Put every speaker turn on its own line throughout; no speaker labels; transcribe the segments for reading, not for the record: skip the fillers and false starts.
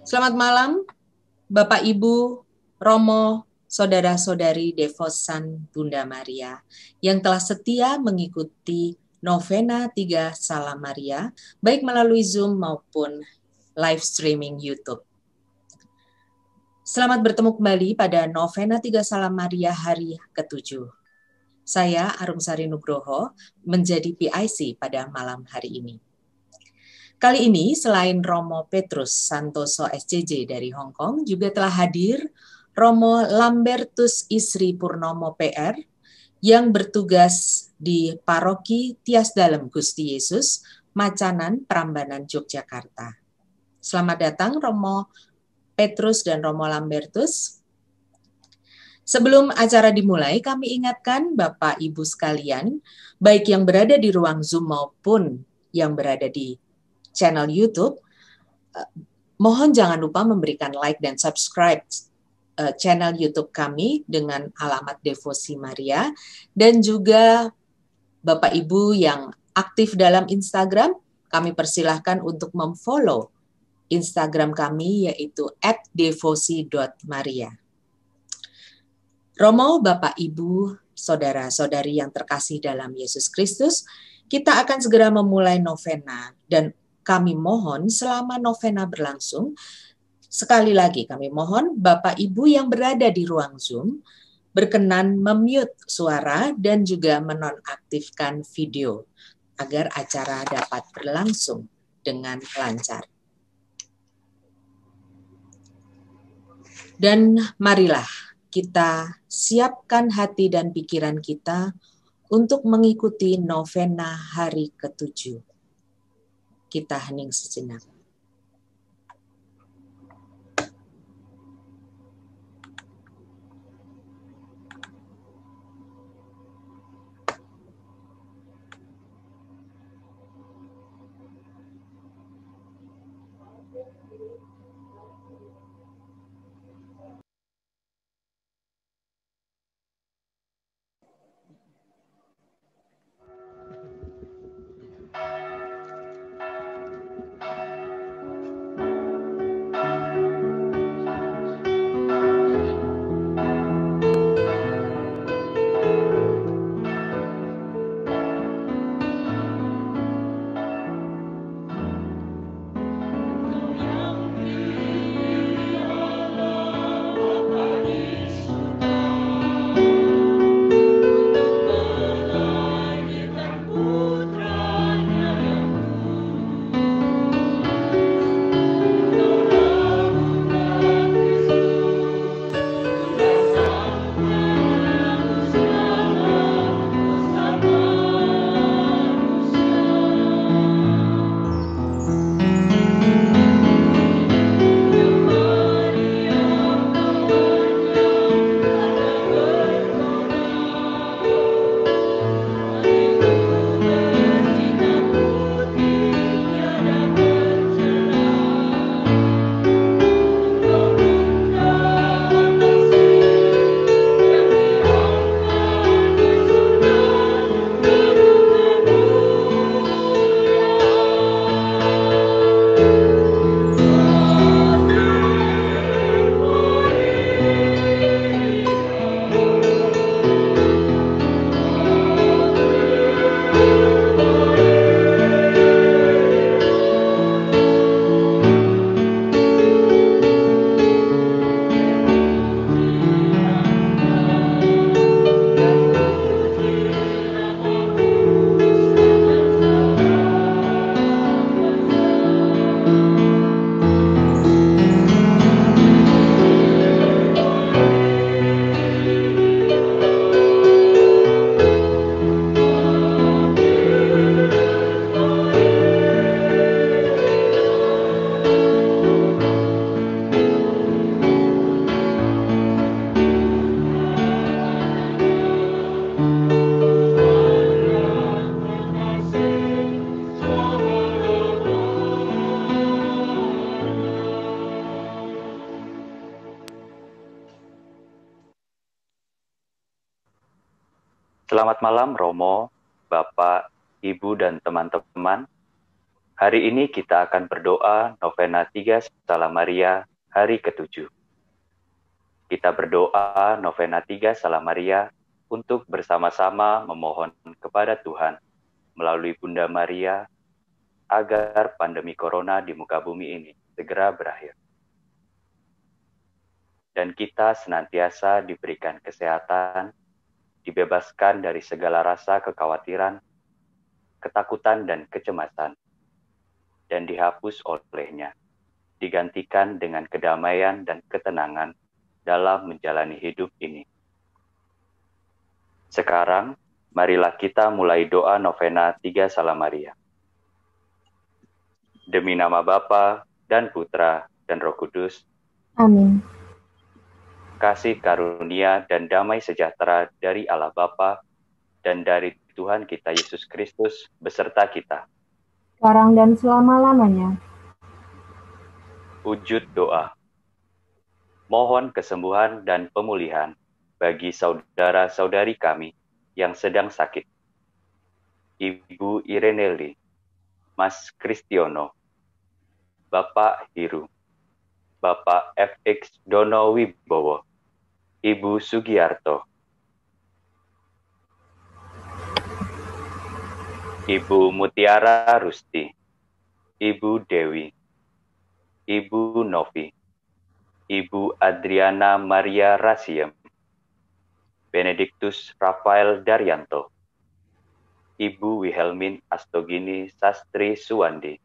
Selamat malam, Bapak Ibu, Romo, saudara-saudari Devosan Bunda Maria yang telah setia mengikuti novena 3 Salam Maria, baik melalui Zoom maupun live streaming YouTube. Selamat bertemu kembali pada novena 3 Salam Maria hari ke-7. Saya, Arumsari Nugroho, menjadi PIC pada malam hari ini. Kali ini selain Romo Petrus Santoso SCJ dari Hong Kong, juga telah hadir Romo Lambertus Isri Purnomo PR yang bertugas di Paroki Tias Dalem Gusti Yesus, Macanan, Prambanan, Yogyakarta. Selamat datang Romo Petrus dan Romo Lambertus. Sebelum acara dimulai, kami ingatkan Bapak Ibu sekalian, baik yang berada di ruang Zoom maupun yang berada di channel YouTube, mohon jangan lupa memberikan like dan subscribe channel YouTube kami dengan alamat Devosi Maria, dan juga Bapak Ibu yang aktif dalam Instagram, kami persilahkan untuk memfollow Instagram kami yaitu @devosi.maria. Romo, Bapak Ibu, saudara-saudari yang terkasih dalam Yesus Kristus, kita akan segera memulai novena, dan kami mohon selama novena berlangsung, sekali lagi kami mohon Bapak Ibu yang berada di ruang Zoom berkenan memute suara dan juga menonaktifkan video agar acara dapat berlangsung dengan lancar. Dan marilah kita siapkan hati dan pikiran kita untuk mengikuti novena hari ke-7. Kita hening sejenak.
Selamat malam Romo, Bapak, Ibu, dan teman-teman. Hari ini kita akan berdoa novena 3 Salam Maria hari ke-7. Kita berdoa novena 3 Salam Maria untuk bersama-sama memohon kepada Tuhan melalui Bunda Maria agar pandemi corona di muka bumi ini segera berakhir. Dan kita senantiasa diberikan kesehatan, dibebaskan dari segala rasa kekhawatiran, ketakutan dan kecemasan, dan dihapus olehnya, digantikan dengan kedamaian dan ketenangan dalam menjalani hidup ini. Sekarang, marilah kita mulai doa novena 3 Salam Maria. Demi nama Bapa dan Putra dan Roh Kudus.
Amin.
Kasih karunia dan damai sejahtera dari Allah Bapa dan dari Tuhan kita Yesus Kristus beserta kita.
Sekarang dan selama-lamanya.
Wujud doa. Mohon kesembuhan dan pemulihan bagi saudara-saudari kami yang sedang sakit. Ibu Ireneli, Mas Kristiono, Bapak Hiru, Bapak FX Dono Wibowo, Ibu Sugiarto, Ibu Mutiara Rusti, Ibu Dewi, Ibu Novi, Ibu Adriana Maria Rasiem, Benediktus Rafael Daryanto, Ibu Wilhelmine Astogini Sastri Suwandi,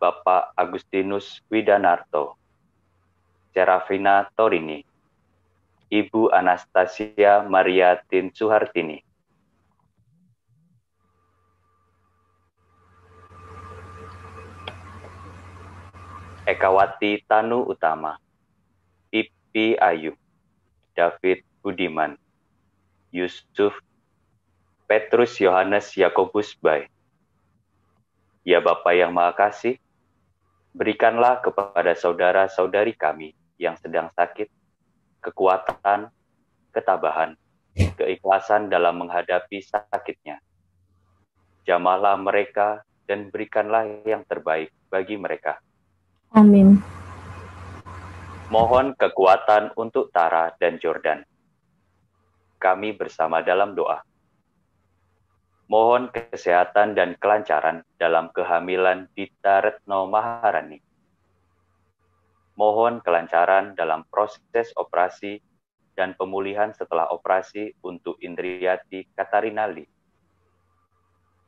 Bapak Agustinus Widanarto, Serafina Torini, Ibu Anastasia Mariatin Suhartini, Ekawati Tanu Utama, Pipi Ayu, David Budiman, Yusuf Petrus Yohanes Yakobus Bay. Ya Bapa yang Maha Kasih, berikanlah kepada saudara-saudari kami yang sedang sakit kekuatan, ketabahan, keikhlasan dalam menghadapi sakitnya. Jamahlah mereka dan berikanlah yang terbaik bagi mereka.
Amin.
Mohon kekuatan untuk Tara dan Jordan. Kami bersama dalam doa. Mohon kesehatan dan kelancaran dalam kehamilan Dita Retno Maharani. Mohon kelancaran dalam proses operasi dan pemulihan setelah operasi untuk Indriati Katarina Lee.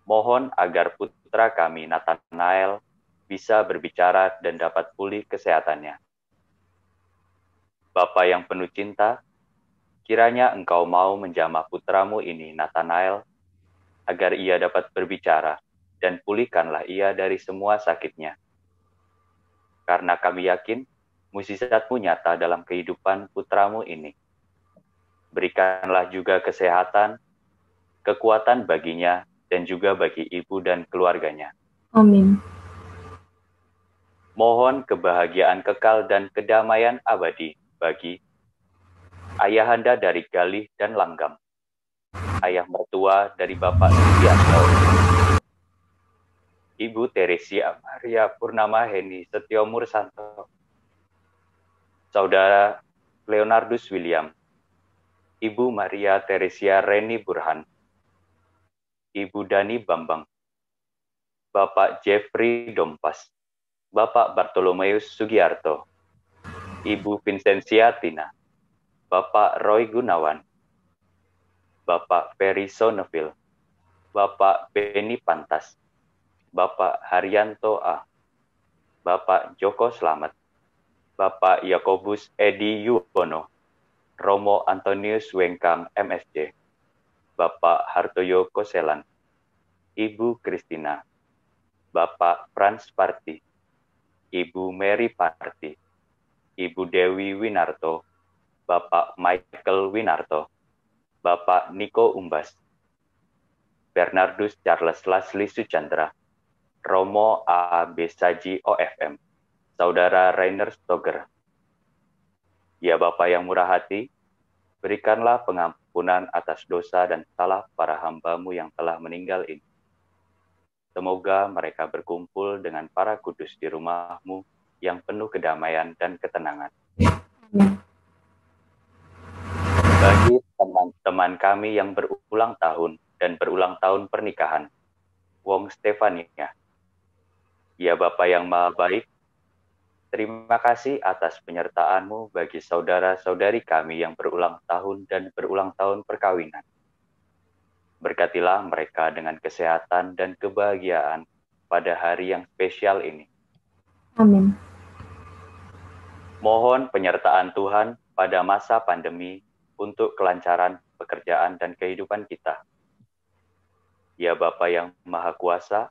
Mohon agar putra kami Nathanael bisa berbicara dan dapat pulih kesehatannya. Bapa yang penuh cinta, kiranya Engkau mau menjamah putramu ini Nathanael, agar ia dapat berbicara dan pulihkanlah ia dari semua sakitnya. Karena kami yakin, mukjizat-Mu nyata dalam kehidupan putramu ini. Berikanlah juga kesehatan, kekuatan baginya, dan juga bagi ibu dan keluarganya.
Amin.
Mohon kebahagiaan kekal dan kedamaian abadi bagi ayahanda dari Galih dan Langgam, ayah mertua dari Bapak Sugiarto, Ibu Teresia Maria Purnama Heni Setio Mursanto, Saudara Leonardus William, Ibu Maria Teresia Reni Burhan, Ibu Dani Bambang, Bapak Jeffrey Dompas, Bapak Bartolomeus Sugiarto, Ibu Vincentia Tina, Bapak Roy Gunawan, Bapak Ferry Soneville, Bapak Beni Pantas, Bapak Haryanto A, Bapak Joko Slamet, Bapak Yakobus Edi Yuwono, Romo Antonius Wengkang MSc, Bapak Hartoyo Koselan, Ibu Kristina, Bapak Frans Parti, Ibu Mary Parti, Ibu Dewi Winarto, Bapak Michael Winarto, Bapak Niko Umbas, Bernardus Charles Lasli Suchandra, Romo A. Besaji OFM, Saudara Rainer Stoger. Ya Bapa yang murah hati, berikanlah pengampunan atas dosa dan salah para hamba-Mu yang telah meninggal ini. Semoga mereka berkumpul dengan para kudus di rumah-Mu yang penuh kedamaian dan ketenangan.
Amin.
Bagi teman-teman kami yang berulang tahun dan berulang tahun pernikahan, Wong Stefania, ya Bapa yang Maha Baik, terima kasih atas penyertaan-Mu bagi saudara-saudari kami yang berulang tahun dan berulang tahun perkawinan. Berkatilah mereka dengan kesehatan dan kebahagiaan pada hari yang spesial ini.
Amin.
Mohon penyertaan Tuhan pada masa pandemi untuk kelancaran pekerjaan dan kehidupan kita. Ya Bapa yang Maha Kuasa,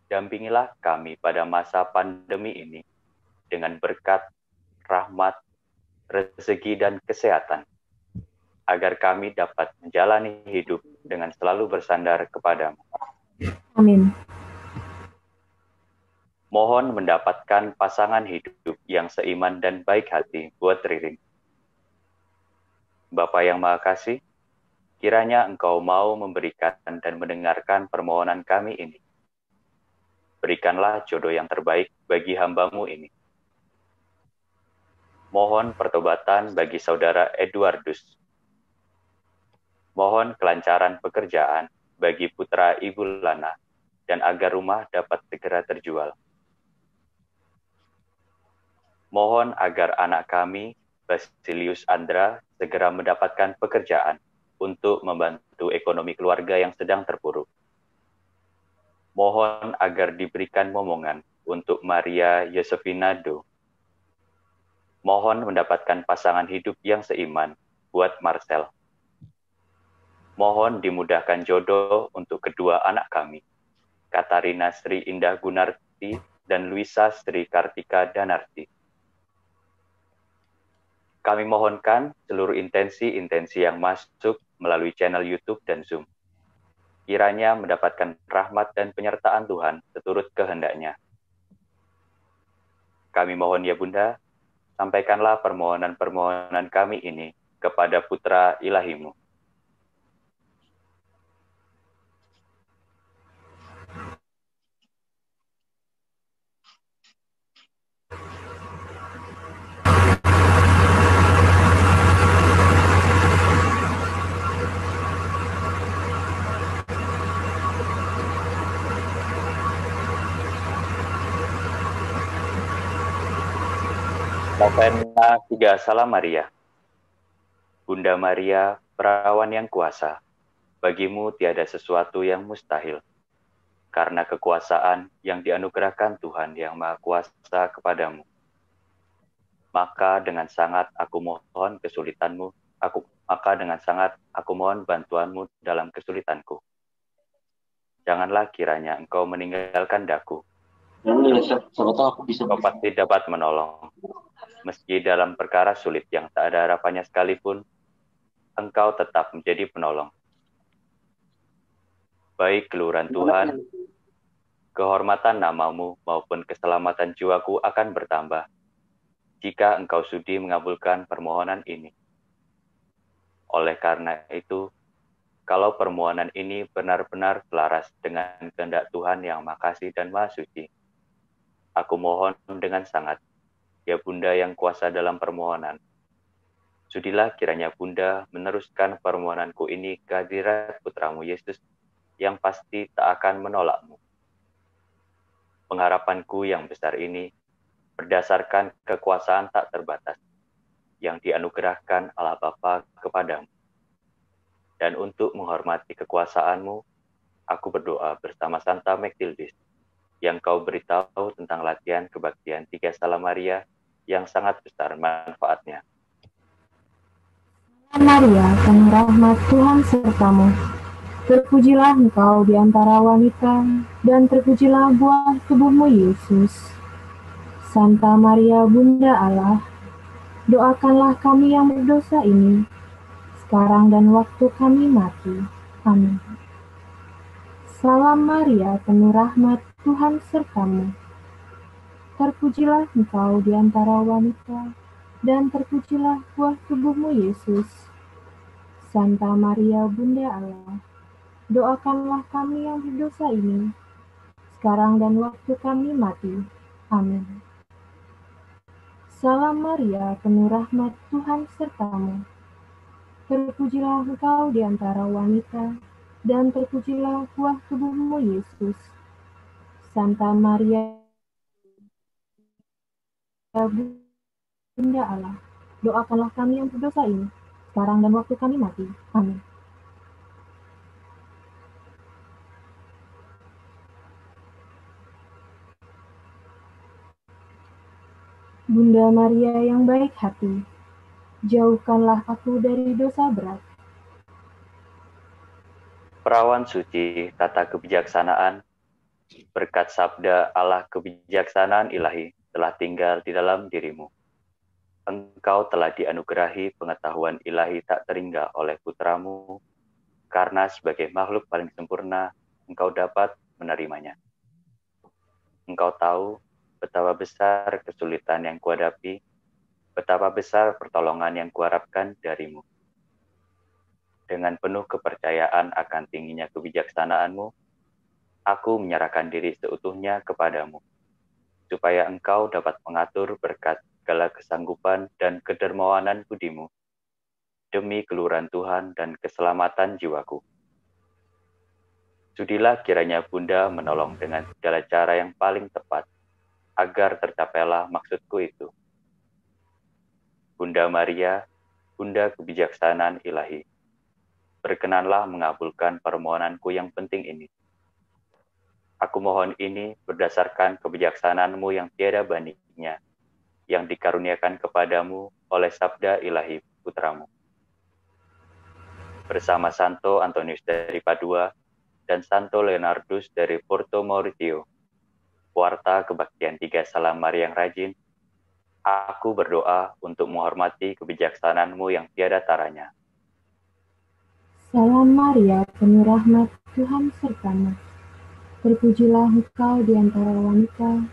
dampingilah kami pada masa pandemi ini dengan berkat, rahmat, rezeki, dan kesehatan, agar kami dapat menjalani hidup dengan selalu bersandar kepadamu.
Amin.
Mohon mendapatkan pasangan hidup yang seiman dan baik hati buat Ririn. Bapa yang Maha Kasih, kiranya Engkau mau memberikan dan mendengarkan permohonan kami ini. Berikanlah jodoh yang terbaik bagi hamba-Mu ini. Mohon pertobatan bagi saudara Eduardus. Mohon kelancaran pekerjaan bagi putra Ibu Lana, dan agar rumah dapat segera terjual. Mohon agar anak kami, Basilius Andra, segera mendapatkan pekerjaan untuk membantu ekonomi keluarga yang sedang terpuruk. Mohon agar diberikan momongan untuk Maria Yosefina Do. Mohon mendapatkan pasangan hidup yang seiman buat Marcel. Mohon dimudahkan jodoh untuk kedua anak kami, Katarina Sri Indah Gunarti dan Luisa Sri Kartika Danarti. Kami mohonkan seluruh intensi-intensi yang masuk melalui channel YouTube dan Zoom, kiranya mendapatkan rahmat dan penyertaan Tuhan seturut kehendaknya. Kami mohon ya Bunda, sampaikanlah permohonan-permohonan kami ini kepada Putra Ilahi-Mu. Novena 3 Salam Maria. Bunda Maria, perawan yang kuasa, bagimu tiada sesuatu yang mustahil. Karena kekuasaan yang dianugerahkan Tuhan yang Maha Kuasa kepadamu. Maka dengan sangat aku mohon kesulitanmu, aku mohon bantuanmu dalam kesulitanku. Janganlah kiranya engkau meninggalkan daku. Kau pasti dapat menolong. Meski dalam perkara sulit yang tak ada harapannya sekalipun, engkau tetap menjadi penolong. Baik keluhuran Tuhan, kehormatan namamu maupun keselamatan jiwaku akan bertambah jika engkau sudi mengabulkan permohonan ini. Oleh karena itu, kalau permohonan ini benar-benar selaras dengan kehendak Tuhan yang Maha Kasih dan Maha Suci, aku mohon dengan sangat, ya Bunda yang kuasa dalam permohonan, sudilah kiranya Bunda meneruskan permohonanku ini ke hadirat Putramu Yesus yang pasti tak akan menolakmu. Pengharapanku yang besar ini berdasarkan kekuasaan tak terbatas yang dianugerahkan Allah Bapa kepadamu. Dan untuk menghormati kekuasaan-Mu, aku berdoa bersama Santa Mektildis yang kau beritahu tentang latihan kebaktian 3 Salam Maria yang sangat besar manfaatnya.
Maria, penuh rahmat, Tuhan sertamu. Terpujilah engkau di antara wanita, dan terpujilah buah tubuhmu, Yesus. Santa Maria, Bunda Allah, doakanlah kami yang berdosa ini, sekarang dan waktu kami mati. Amin. Salam Maria, penuh rahmat, Tuhan sertamu. Terpujilah engkau di antara wanita, dan terpujilah buah tubuhmu, Yesus. Santa Maria, Bunda Allah, doakanlah kami yang berdosa ini, sekarang dan waktu kami mati. Amin. Salam Maria, penuh rahmat, Tuhan sertamu. Terpujilah engkau di antara wanita, dan terpujilah buah tubuhmu, Yesus. Santa Maria, Bunda Allah, doakanlah kami yang berdosa ini, sekarang dan waktu kami mati. Amin. Bunda Maria yang baik hati, jauhkanlah aku dari dosa berat.
Perawan suci, tata kebijaksanaan, berkat sabda Allah kebijaksanaan ilahi telah tinggal di dalam dirimu. Engkau telah dianugerahi pengetahuan ilahi tak terhingga oleh putramu, karena sebagai makhluk paling sempurna, engkau dapat menerimanya. Engkau tahu betapa besar kesulitan yang kuhadapi, betapa besar pertolongan yang kuharapkan darimu. Dengan penuh kepercayaan akan tingginya kebijaksanaanmu, aku menyerahkan diri seutuhnya kepadamu, supaya engkau dapat mengatur berkat segala kesanggupan dan kedermawanan budimu, demi keluhuran Tuhan dan keselamatan jiwaku. Sudilah kiranya Bunda menolong dengan segala cara yang paling tepat, agar tercapailah maksudku itu. Bunda Maria, Bunda kebijaksanaan ilahi, berkenanlah mengabulkan permohonanku yang penting ini. Aku mohon ini berdasarkan kebijaksanaanmu yang tiada bandingnya, yang dikaruniakan kepadamu oleh sabda ilahi putramu. Bersama Santo Antonius dari Padua dan Santo Leonardus dari Porto Mauritio, warta kebaktian 3 Salam Maria yang rajin, aku berdoa untuk menghormati kebijaksanaanmu yang tiada taranya.
Salam Maria, penuh rahmat, Tuhan sertamu. Terpujilah engkau di antara wanita,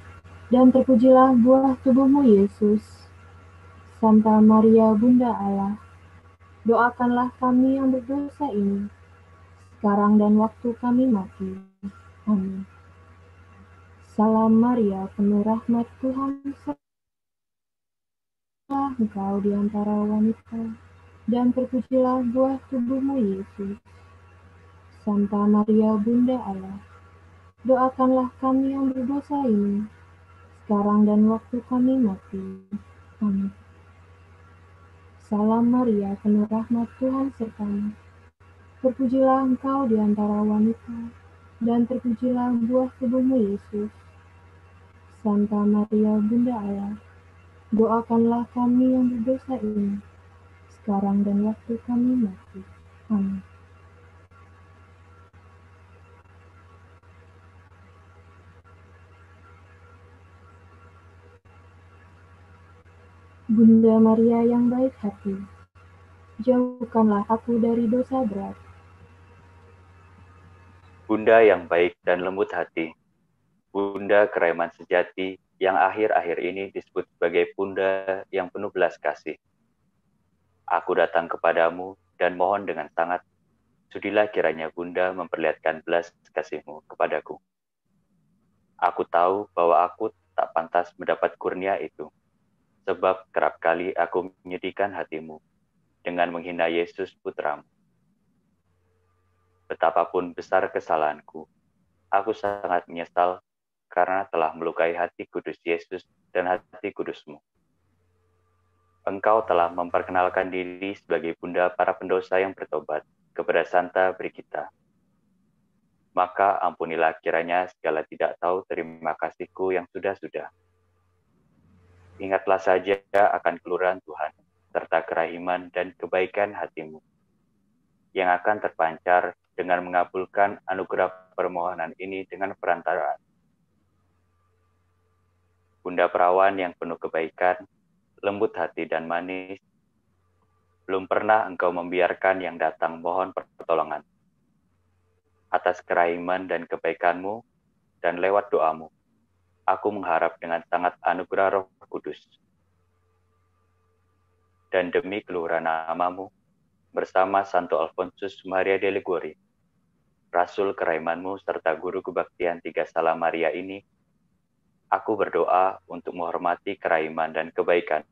dan terpujilah buah tubuhmu, Yesus. Santa Maria, Bunda Allah, doakanlah kami yang berdosa ini, sekarang dan waktu kami mati. Amin. Salam Maria, penuh rahmat, Tuhan sertamu. Engkau di antara wanita, dan terpujilah buah tubuhmu, Yesus. Santa Maria, Bunda Allah, doakanlah kami yang berdosa ini, sekarang dan waktu kami mati. Amin. Salam Maria, penuh rahmat, Tuhan sertamu. Terpujilah engkau di antara wanita, dan terpujilah buah tubuhmu, Yesus. Santa Maria, Bunda Allah, doakanlah kami yang berdosa ini, sekarang dan waktu kami mati. Amin. Bunda Maria yang baik hati, jauhkanlah aku dari dosa berat.
Bunda yang baik dan lembut hati, Bunda kereman sejati yang akhir-akhir ini disebut sebagai Bunda yang penuh belas kasih. Aku datang kepadamu dan mohon dengan sangat, sudilah kiranya Bunda memperlihatkan belas kasih-Mu kepadaku. Aku tahu bahwa aku tak pantas mendapat kurnia itu, sebab kerap kali aku menyedihkan hatimu dengan menghina Yesus putramu. Betapapun besar kesalahanku, aku sangat menyesal karena telah melukai hati kudus Yesus dan hati kudus-Mu. Engkau telah memperkenalkan diri sebagai Bunda para pendosa yang bertobat kepada Santa Brigita. Maka ampunilah kiranya segala tidak tahu terima kasihku yang sudah-sudah. Ingatlah saja akan keluhuran Tuhan, serta kerahiman dan kebaikan hatimu, yang akan terpancar dengan mengabulkan anugerah permohonan ini dengan perantaraan. Bunda perawan yang penuh kebaikan, lembut hati dan manis, belum pernah engkau membiarkan yang datang mohon pertolongan. Atas kerahiman dan kebaikanmu, dan lewat doamu, aku mengharap dengan sangat anugerah Roh Kudus. Dan demi keluhuran namamu, bersama Santo Alfonsus Maria de Liguori, Rasul keraimanmu serta guru kebaktian Tiga Salam Maria ini, aku berdoa untuk menghormati keraiman dan kebaikan.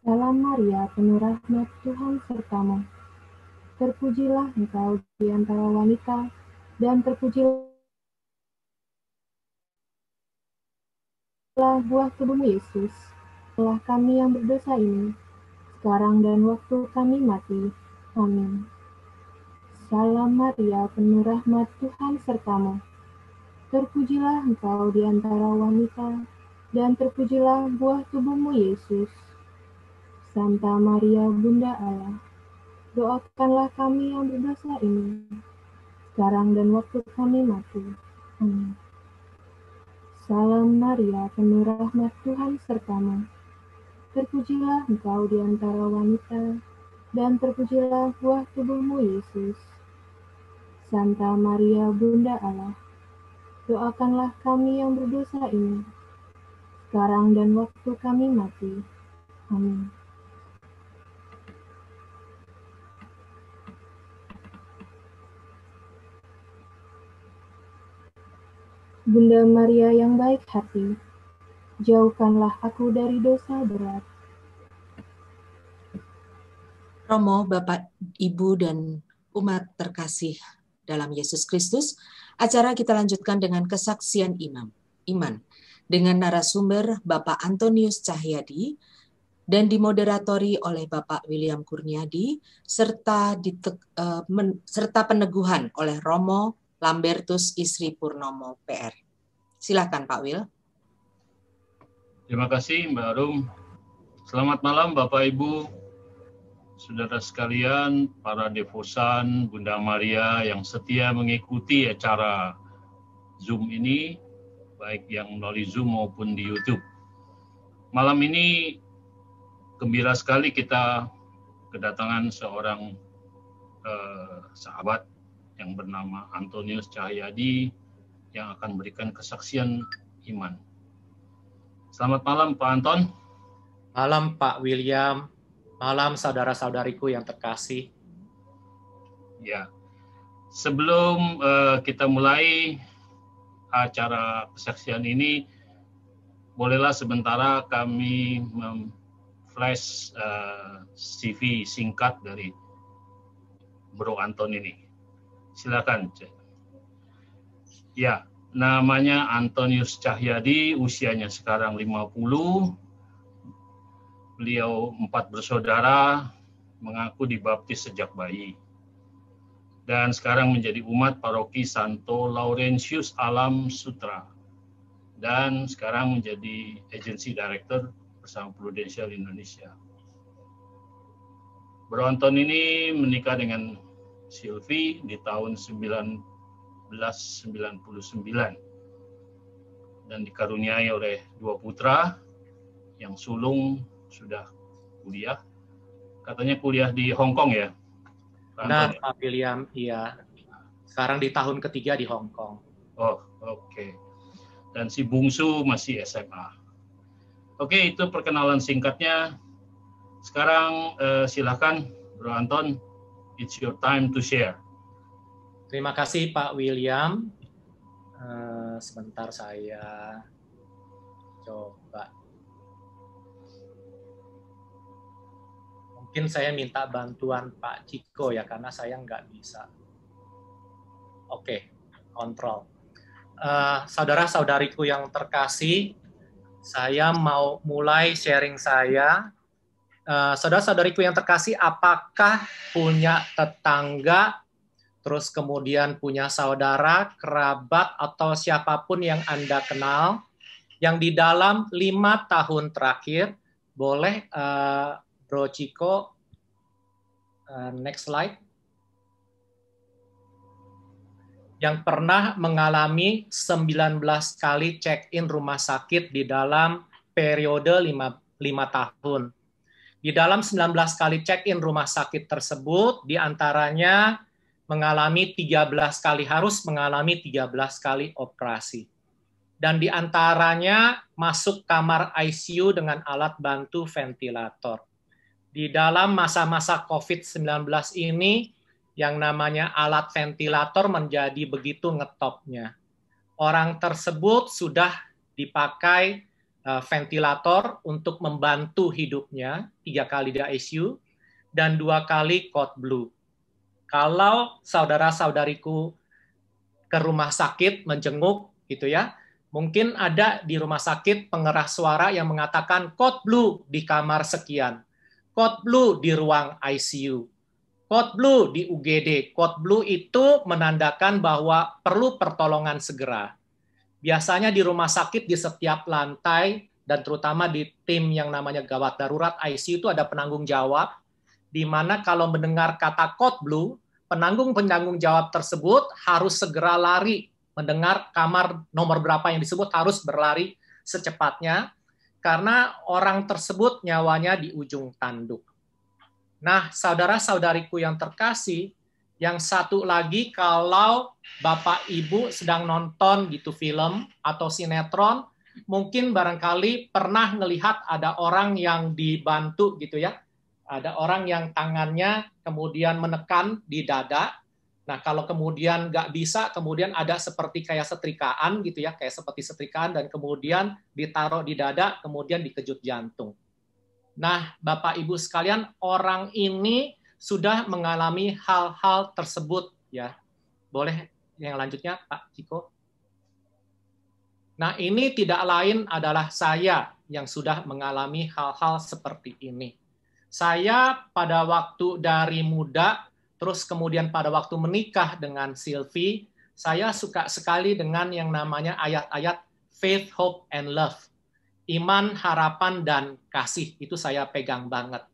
Salam Maria, penuh rahmat, Tuhan sertamu. Terpujilah engkau di antara wanita, dan terpujilah buah tubuhmu Yesus. Telah kami yang berdosa ini, sekarang dan waktu kami mati. Amin. Salam Maria, penuh rahmat, Tuhan sertamu. Terpujilah engkau di antara wanita, dan terpujilah buah tubuhmu Yesus. Santa Maria, Bunda Allah, doakanlah kami yang berdosa ini, sekarang dan waktu kami mati. Amin. Salam Maria, penuh rahmat, Tuhan sertamu. Terpujilah engkau di antara wanita, dan terpujilah buah tubuhmu Yesus. Santa Maria, Bunda Allah, doakanlah kami yang berdosa ini, sekarang dan waktu kami mati. Amin. Bunda Maria yang baik hati, jauhkanlah aku dari dosa berat.
Romo, Bapak, Ibu, dan umat terkasih dalam Yesus Kristus, acara kita lanjutkan dengan kesaksian iman dengan narasumber Bapak Antonius Cahyadi dan dimoderatori oleh Bapak William Kurniadi serta peneguhan oleh Romo Lambertus Isri Purnomo PR. Silakan Pak Wil.
Terima kasih Mbak Arum. Selamat malam Bapak Ibu, saudara sekalian, para devosan Bunda Maria yang setia mengikuti acara Zoom ini, baik yang melalui Zoom maupun di YouTube. Malam ini gembira sekali kita kedatangan seorang sahabat yang bernama Antonius Cahyadi yang akan memberikan kesaksian iman. Selamat malam Pak Anton.
Malam Pak William. Malam saudara-saudariku yang terkasih.
Ya, sebelum kita mulai acara kesaksian ini, bolehlah sementara kami flash CV singkat dari Bro Anton ini. Silakan. Ya, namanya Antonius Cahyadi, usianya sekarang 50. Beliau 4 bersaudara, mengaku dibaptis sejak bayi. Dan sekarang menjadi umat paroki Santo Laurentius Alam Sutra. Dan sekarang menjadi agency director bersama Prudential Indonesia. Bro Anton ini menikah dengan Sylvie di tahun 1999 dan dikaruniai oleh 2 putra yang sulung sudah kuliah. Katanya kuliah di Hong Kong ya?
Benar Pak William, iya. Sekarang di tahun ketiga di Hong Kong.
Oh, oke. Dan si bungsu masih SMA. Oke, itu perkenalan singkatnya. Sekarang silakan Bro Anton, it's your time to share.
Terima kasih Pak William. Sebentar saya coba. Mungkin saya minta bantuan Pak Ciko ya, karena saya nggak bisa. Oke, kontrol. Saudara-saudariku yang terkasih, saya mau mulai sharing saya. Saudara-saudariku yang terkasih, apakah punya tetangga, terus kemudian punya saudara, kerabat, atau siapapun yang Anda kenal, yang di dalam 5 tahun terakhir, boleh Bro Ciko, next slide, yang pernah mengalami 19 kali check-in rumah sakit di dalam periode 5 tahun. Di dalam 19 kali check-in rumah sakit tersebut, diantaranya harus mengalami 13 kali operasi. Dan diantaranya masuk kamar ICU dengan alat bantu ventilator. Di dalam masa-masa COVID-19 ini, yang namanya alat ventilator menjadi begitu ngetopnya. Orang tersebut sudah dipakai ventilator untuk membantu hidupnya 3 kali di ICU dan 2 kali code blue. Kalau saudara-saudariku ke rumah sakit menjenguk gitu ya, mungkin ada di rumah sakit pengeras suara yang mengatakan code blue di kamar sekian, code blue di ruang ICU, code blue di UGD. Code blue itu menandakan bahwa perlu pertolongan segera. Biasanya di rumah sakit di setiap lantai dan terutama di tim yang namanya gawat darurat ICU itu ada penanggung jawab, di mana kalau mendengar kata code blue, penanggung jawab tersebut harus segera lari, mendengar kamar nomor berapa yang disebut harus berlari secepatnya, karena orang tersebut nyawanya di ujung tanduk. Nah, saudara-saudariku yang terkasih, yang satu lagi kalau Bapak Ibu sedang nonton gitu film atau sinetron, mungkin barangkali pernah melihat ada orang yang dibantu gitu ya, ada orang yang tangannya kemudian menekan di dada. Nah, kalau kemudian nggak bisa, kemudian ada seperti kayak setrikaan gitu ya, kayak seperti setrikaan dan kemudian ditaruh di dada, kemudian dikejut jantung. Nah, Bapak Ibu sekalian, orang ini sudah mengalami hal-hal tersebut ya. Boleh yang lanjutnya, Pak Ciko? Nah, ini tidak lain adalah saya yang sudah mengalami hal-hal seperti ini. Saya pada waktu dari muda, terus kemudian pada waktu menikah dengan Sylvie, saya suka sekali dengan yang namanya ayat-ayat faith, hope, and love. Iman, harapan, dan kasih. Itu saya pegang banget.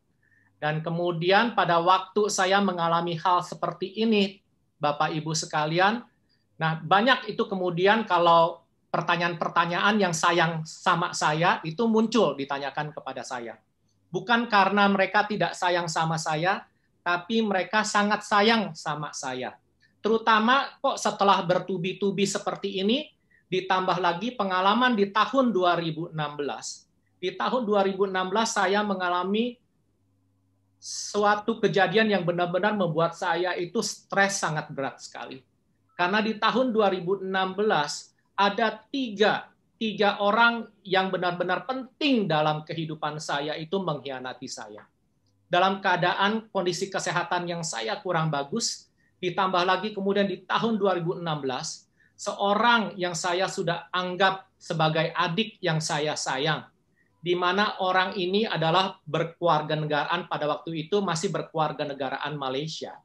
Dan kemudian pada waktu saya mengalami hal seperti ini, Bapak Ibu sekalian, nah banyak itu kemudian kalau pertanyaan-pertanyaan yang sayang sama saya itu muncul ditanyakan kepada saya. Bukan karena mereka tidak sayang sama saya, tapi mereka sangat sayang sama saya. Terutama kok setelah bertubi-tubi seperti ini, ditambah lagi pengalaman di tahun 2016. Di tahun 2016 saya mengalami suatu kejadian yang benar-benar membuat saya itu stres sangat berat sekali. Karena di tahun 2016 ada tiga orang yang benar-benar penting dalam kehidupan saya itu mengkhianati saya. Dalam keadaan kondisi kesehatan yang saya kurang bagus, ditambah lagi kemudian di tahun 2016, seorang yang saya sudah anggap sebagai adik yang saya sayang, di mana orang ini adalah berkewarganegaraan pada waktu itu masih berkewarganegaraan Malaysia.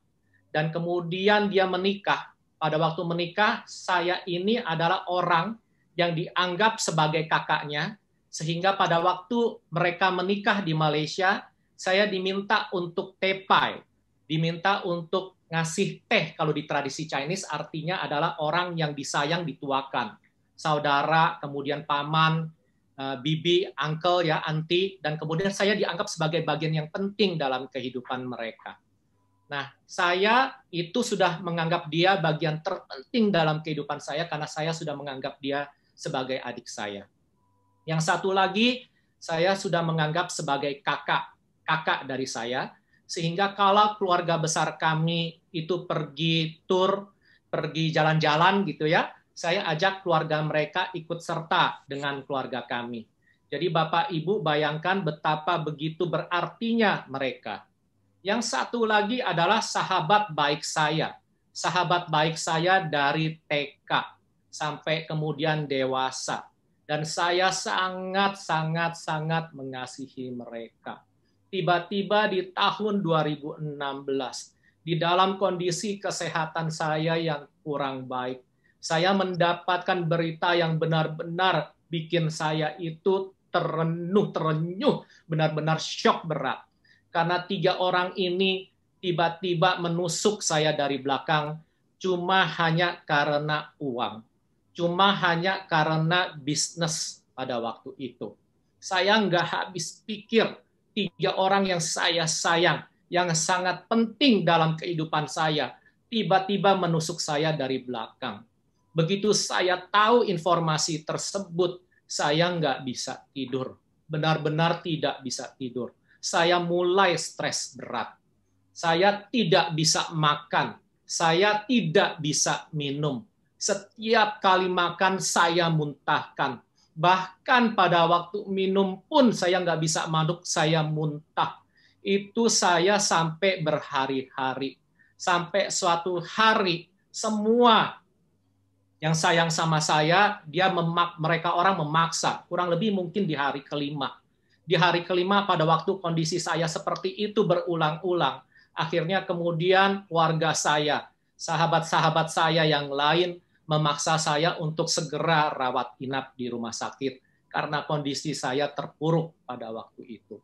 Dan kemudian dia menikah. Pada waktu menikah, saya ini adalah orang yang dianggap sebagai kakaknya, sehingga pada waktu mereka menikah di Malaysia, saya diminta untuk tepai, diminta untuk ngasih teh. Kalau di tradisi Chinese artinya adalah orang yang disayang dituakan. Saudara, kemudian paman, bibi, uncle, ya, auntie, dan kemudian saya dianggap sebagai bagian yang penting dalam kehidupan mereka. Nah, saya itu sudah menganggap dia bagian terpenting dalam kehidupan saya karena saya sudah menganggap dia sebagai adik saya. Yang satu lagi, saya sudah menganggap sebagai kakak dari saya, sehingga kalau keluarga besar kami itu pergi tur, pergi jalan-jalan gitu ya, saya ajak keluarga mereka ikut serta dengan keluarga kami. Jadi Bapak Ibu bayangkan betapa begitu berartinya mereka. Yang satu lagi adalah sahabat baik saya. Sahabat baik saya dari TK sampai kemudian dewasa. Dan saya sangat mengasihi mereka. Tiba-tiba di tahun 2016, di dalam kondisi kesehatan saya yang kurang baik, saya mendapatkan berita yang benar-benar bikin saya itu terenyuh, benar-benar syok berat. Karena 3 orang ini tiba-tiba menusuk saya dari belakang cuma hanya karena uang. Cuma hanya karena bisnis pada waktu itu. Saya nggak habis pikir 3 orang yang saya sayang, yang sangat penting dalam kehidupan saya, tiba-tiba menusuk saya dari belakang. Begitu saya tahu informasi tersebut, saya nggak bisa tidur. Benar-benar tidak bisa tidur. Saya mulai stres berat. Saya tidak bisa makan, saya tidak bisa minum. Setiap kali makan saya muntahkan. Bahkan pada waktu minum pun saya nggak bisa maduk, saya muntah. Itu saya sampai berhari-hari. Sampai suatu hari semua yang sayang sama saya, mereka orang memaksa. Kurang lebih mungkin di hari kelima. Di hari kelima pada waktu kondisi saya seperti itu berulang-ulang. Akhirnya kemudian warga saya, sahabat-sahabat saya yang lain memaksa saya untuk segera rawat inap di rumah sakit karena kondisi saya terpuruk pada waktu itu.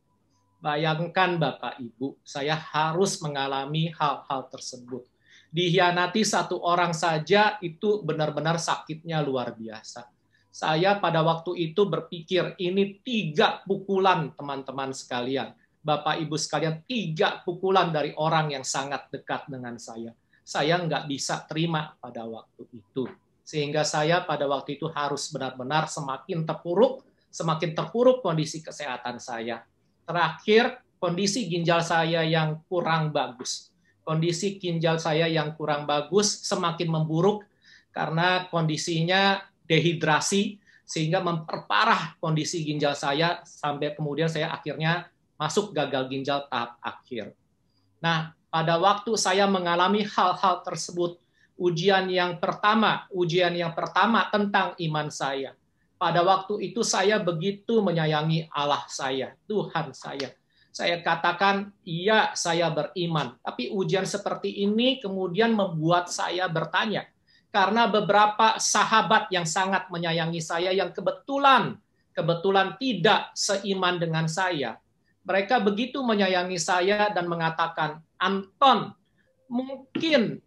Bayangkan Bapak Ibu, saya harus mengalami hal-hal tersebut. Dihianati satu orang saja itu benar-benar sakitnya luar biasa. Saya pada waktu itu berpikir ini 3 pukulan teman-teman sekalian. Bapak Ibu sekalian, 3 pukulan dari orang yang sangat dekat dengan saya. Saya nggak bisa terima pada waktu itu. Sehingga saya pada waktu itu harus benar-benar semakin terpuruk kondisi kesehatan saya. Terakhir, kondisi ginjal saya yang kurang bagus. Kondisi ginjal saya yang kurang bagus semakin memburuk karena kondisinya dehidrasi, sehingga memperparah kondisi ginjal saya sampai kemudian saya akhirnya masuk gagal ginjal tahap akhir. Nah, pada waktu saya mengalami hal-hal tersebut, ujian yang pertama tentang iman saya. Pada waktu itu saya begitu menyayangi Allah saya, Tuhan saya. Saya katakan, iya saya beriman. Tapi ujian seperti ini kemudian membuat saya bertanya. Karena beberapa sahabat yang sangat menyayangi saya yang kebetulan tidak seiman dengan saya. Mereka begitu menyayangi saya dan mengatakan, Anton, mungkin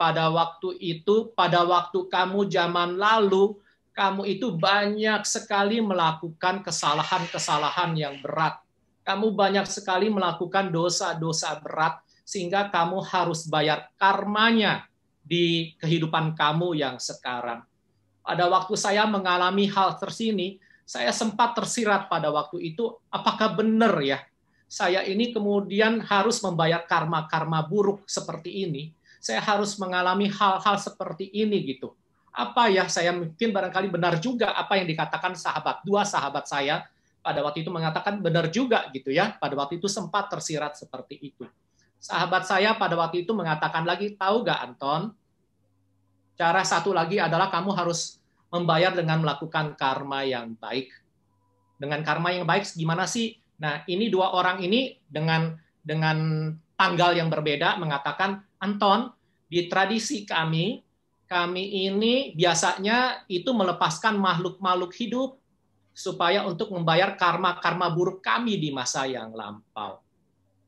pada waktu itu, pada waktu kamu zaman lalu, kamu itu banyak sekali melakukan kesalahan-kesalahan yang berat. Kamu banyak sekali melakukan dosa-dosa berat, sehingga kamu harus bayar karmanya di kehidupan kamu yang sekarang. Pada waktu saya mengalami hal tersini, saya sempat tersirat pada waktu itu, apakah benar ya, saya ini kemudian harus membayar karma-karma buruk seperti ini, saya harus mengalami hal-hal seperti ini gitu. Apa ya, saya mungkin barangkali benar juga apa yang dikatakan dua sahabat saya pada waktu itu mengatakan benar juga gitu ya, pada waktu itu sempat tersirat seperti itu. Sahabat saya pada waktu itu mengatakan lagi, tahu gak Anton, cara satu lagi adalah kamu harus membayar dengan melakukan karma yang baik. Dengan karma yang baik gimana sih? Nah, ini 2 orang ini dengan tanggal yang berbeda mengatakan, Anton, di tradisi kami ini biasanya itu melepaskan makhluk-makhluk hidup supaya untuk membayar karma-karma buruk kami di masa yang lampau.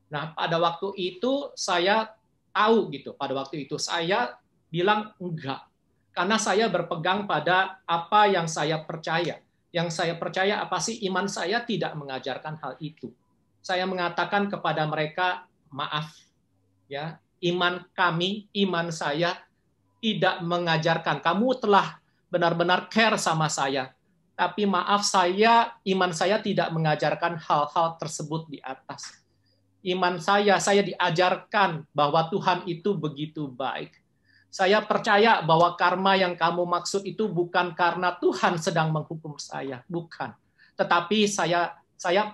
Nah, pada waktu itu saya tahu gitu, pada waktu itu saya bilang enggak. Karena saya berpegang pada apa yang saya percaya. Yang saya percaya apa sih? Iman saya tidak mengajarkan hal itu. Saya mengatakan kepada mereka, maaf ya, iman saya tidak mengajarkan. Kamu telah benar-benar care sama saya. Tapi maaf iman saya tidak mengajarkan hal-hal tersebut di atas. Iman saya diajarkan bahwa Tuhan itu begitu baik. Saya percaya bahwa karma yang kamu maksud itu bukan karena Tuhan sedang menghukum saya, bukan. Tetapi saya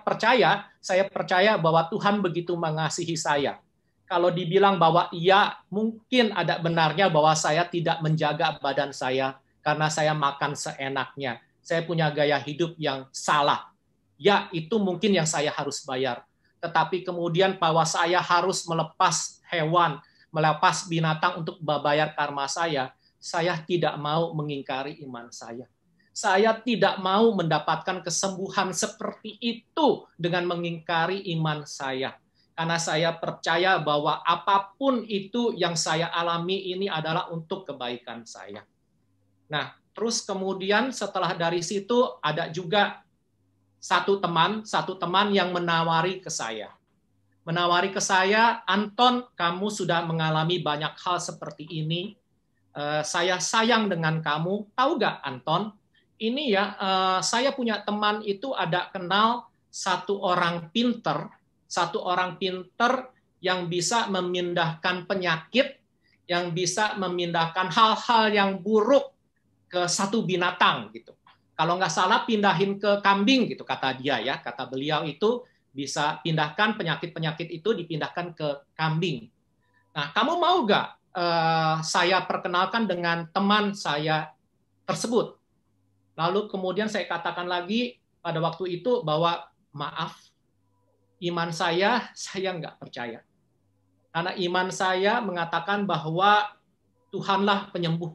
percaya bahwa Tuhan begitu mengasihi saya. Kalau dibilang bahwa iya, mungkin ada benarnya bahwa saya tidak menjaga badan saya karena saya makan seenaknya. Saya punya gaya hidup yang salah. Ya, itu mungkin yang saya harus bayar. Tetapi kemudian bahwa saya harus melepas hewan, melepas binatang untuk membayar karma saya tidak mau mengingkari iman saya. Saya tidak mau mendapatkan kesembuhan seperti itu dengan mengingkari iman saya. Karena saya percaya bahwa apapun itu yang saya alami ini adalah untuk kebaikan saya. Nah, terus kemudian setelah dari situ ada juga satu teman yang menawari ke saya. Anton, kamu sudah mengalami banyak hal seperti ini. Saya sayang dengan kamu. Tahu gak, Anton? Ini ya, saya punya teman itu ada kenal satu orang pinter yang bisa memindahkan penyakit, yang bisa memindahkan hal-hal yang buruk ke satu binatang gitu. Kalau nggak salah pindahin ke kambing gitu kata dia ya, kata beliau itu bisa pindahkan penyakit-penyakit itu dipindahkan ke kambing. Nah, kamu mau nggak saya perkenalkan dengan teman saya tersebut? Lalu kemudian saya katakan lagi pada waktu itu bahwa maaf, iman saya nggak percaya. Karena iman saya mengatakan bahwa Tuhanlah penyembuh.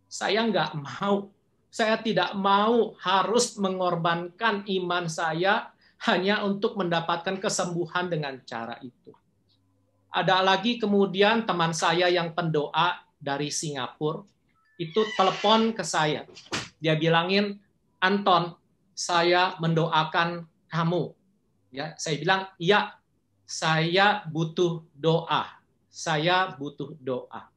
Saya nggak mau. Saya tidak mau harus mengorbankan iman saya hanya untuk mendapatkan kesembuhan dengan cara itu. Ada lagi kemudian teman saya yang pendoa dari Singapura, itu telepon ke saya. Dia bilangin, Anton, saya mendoakan kamu. Ya, saya bilang, iya, saya butuh doa. Saya butuh doa.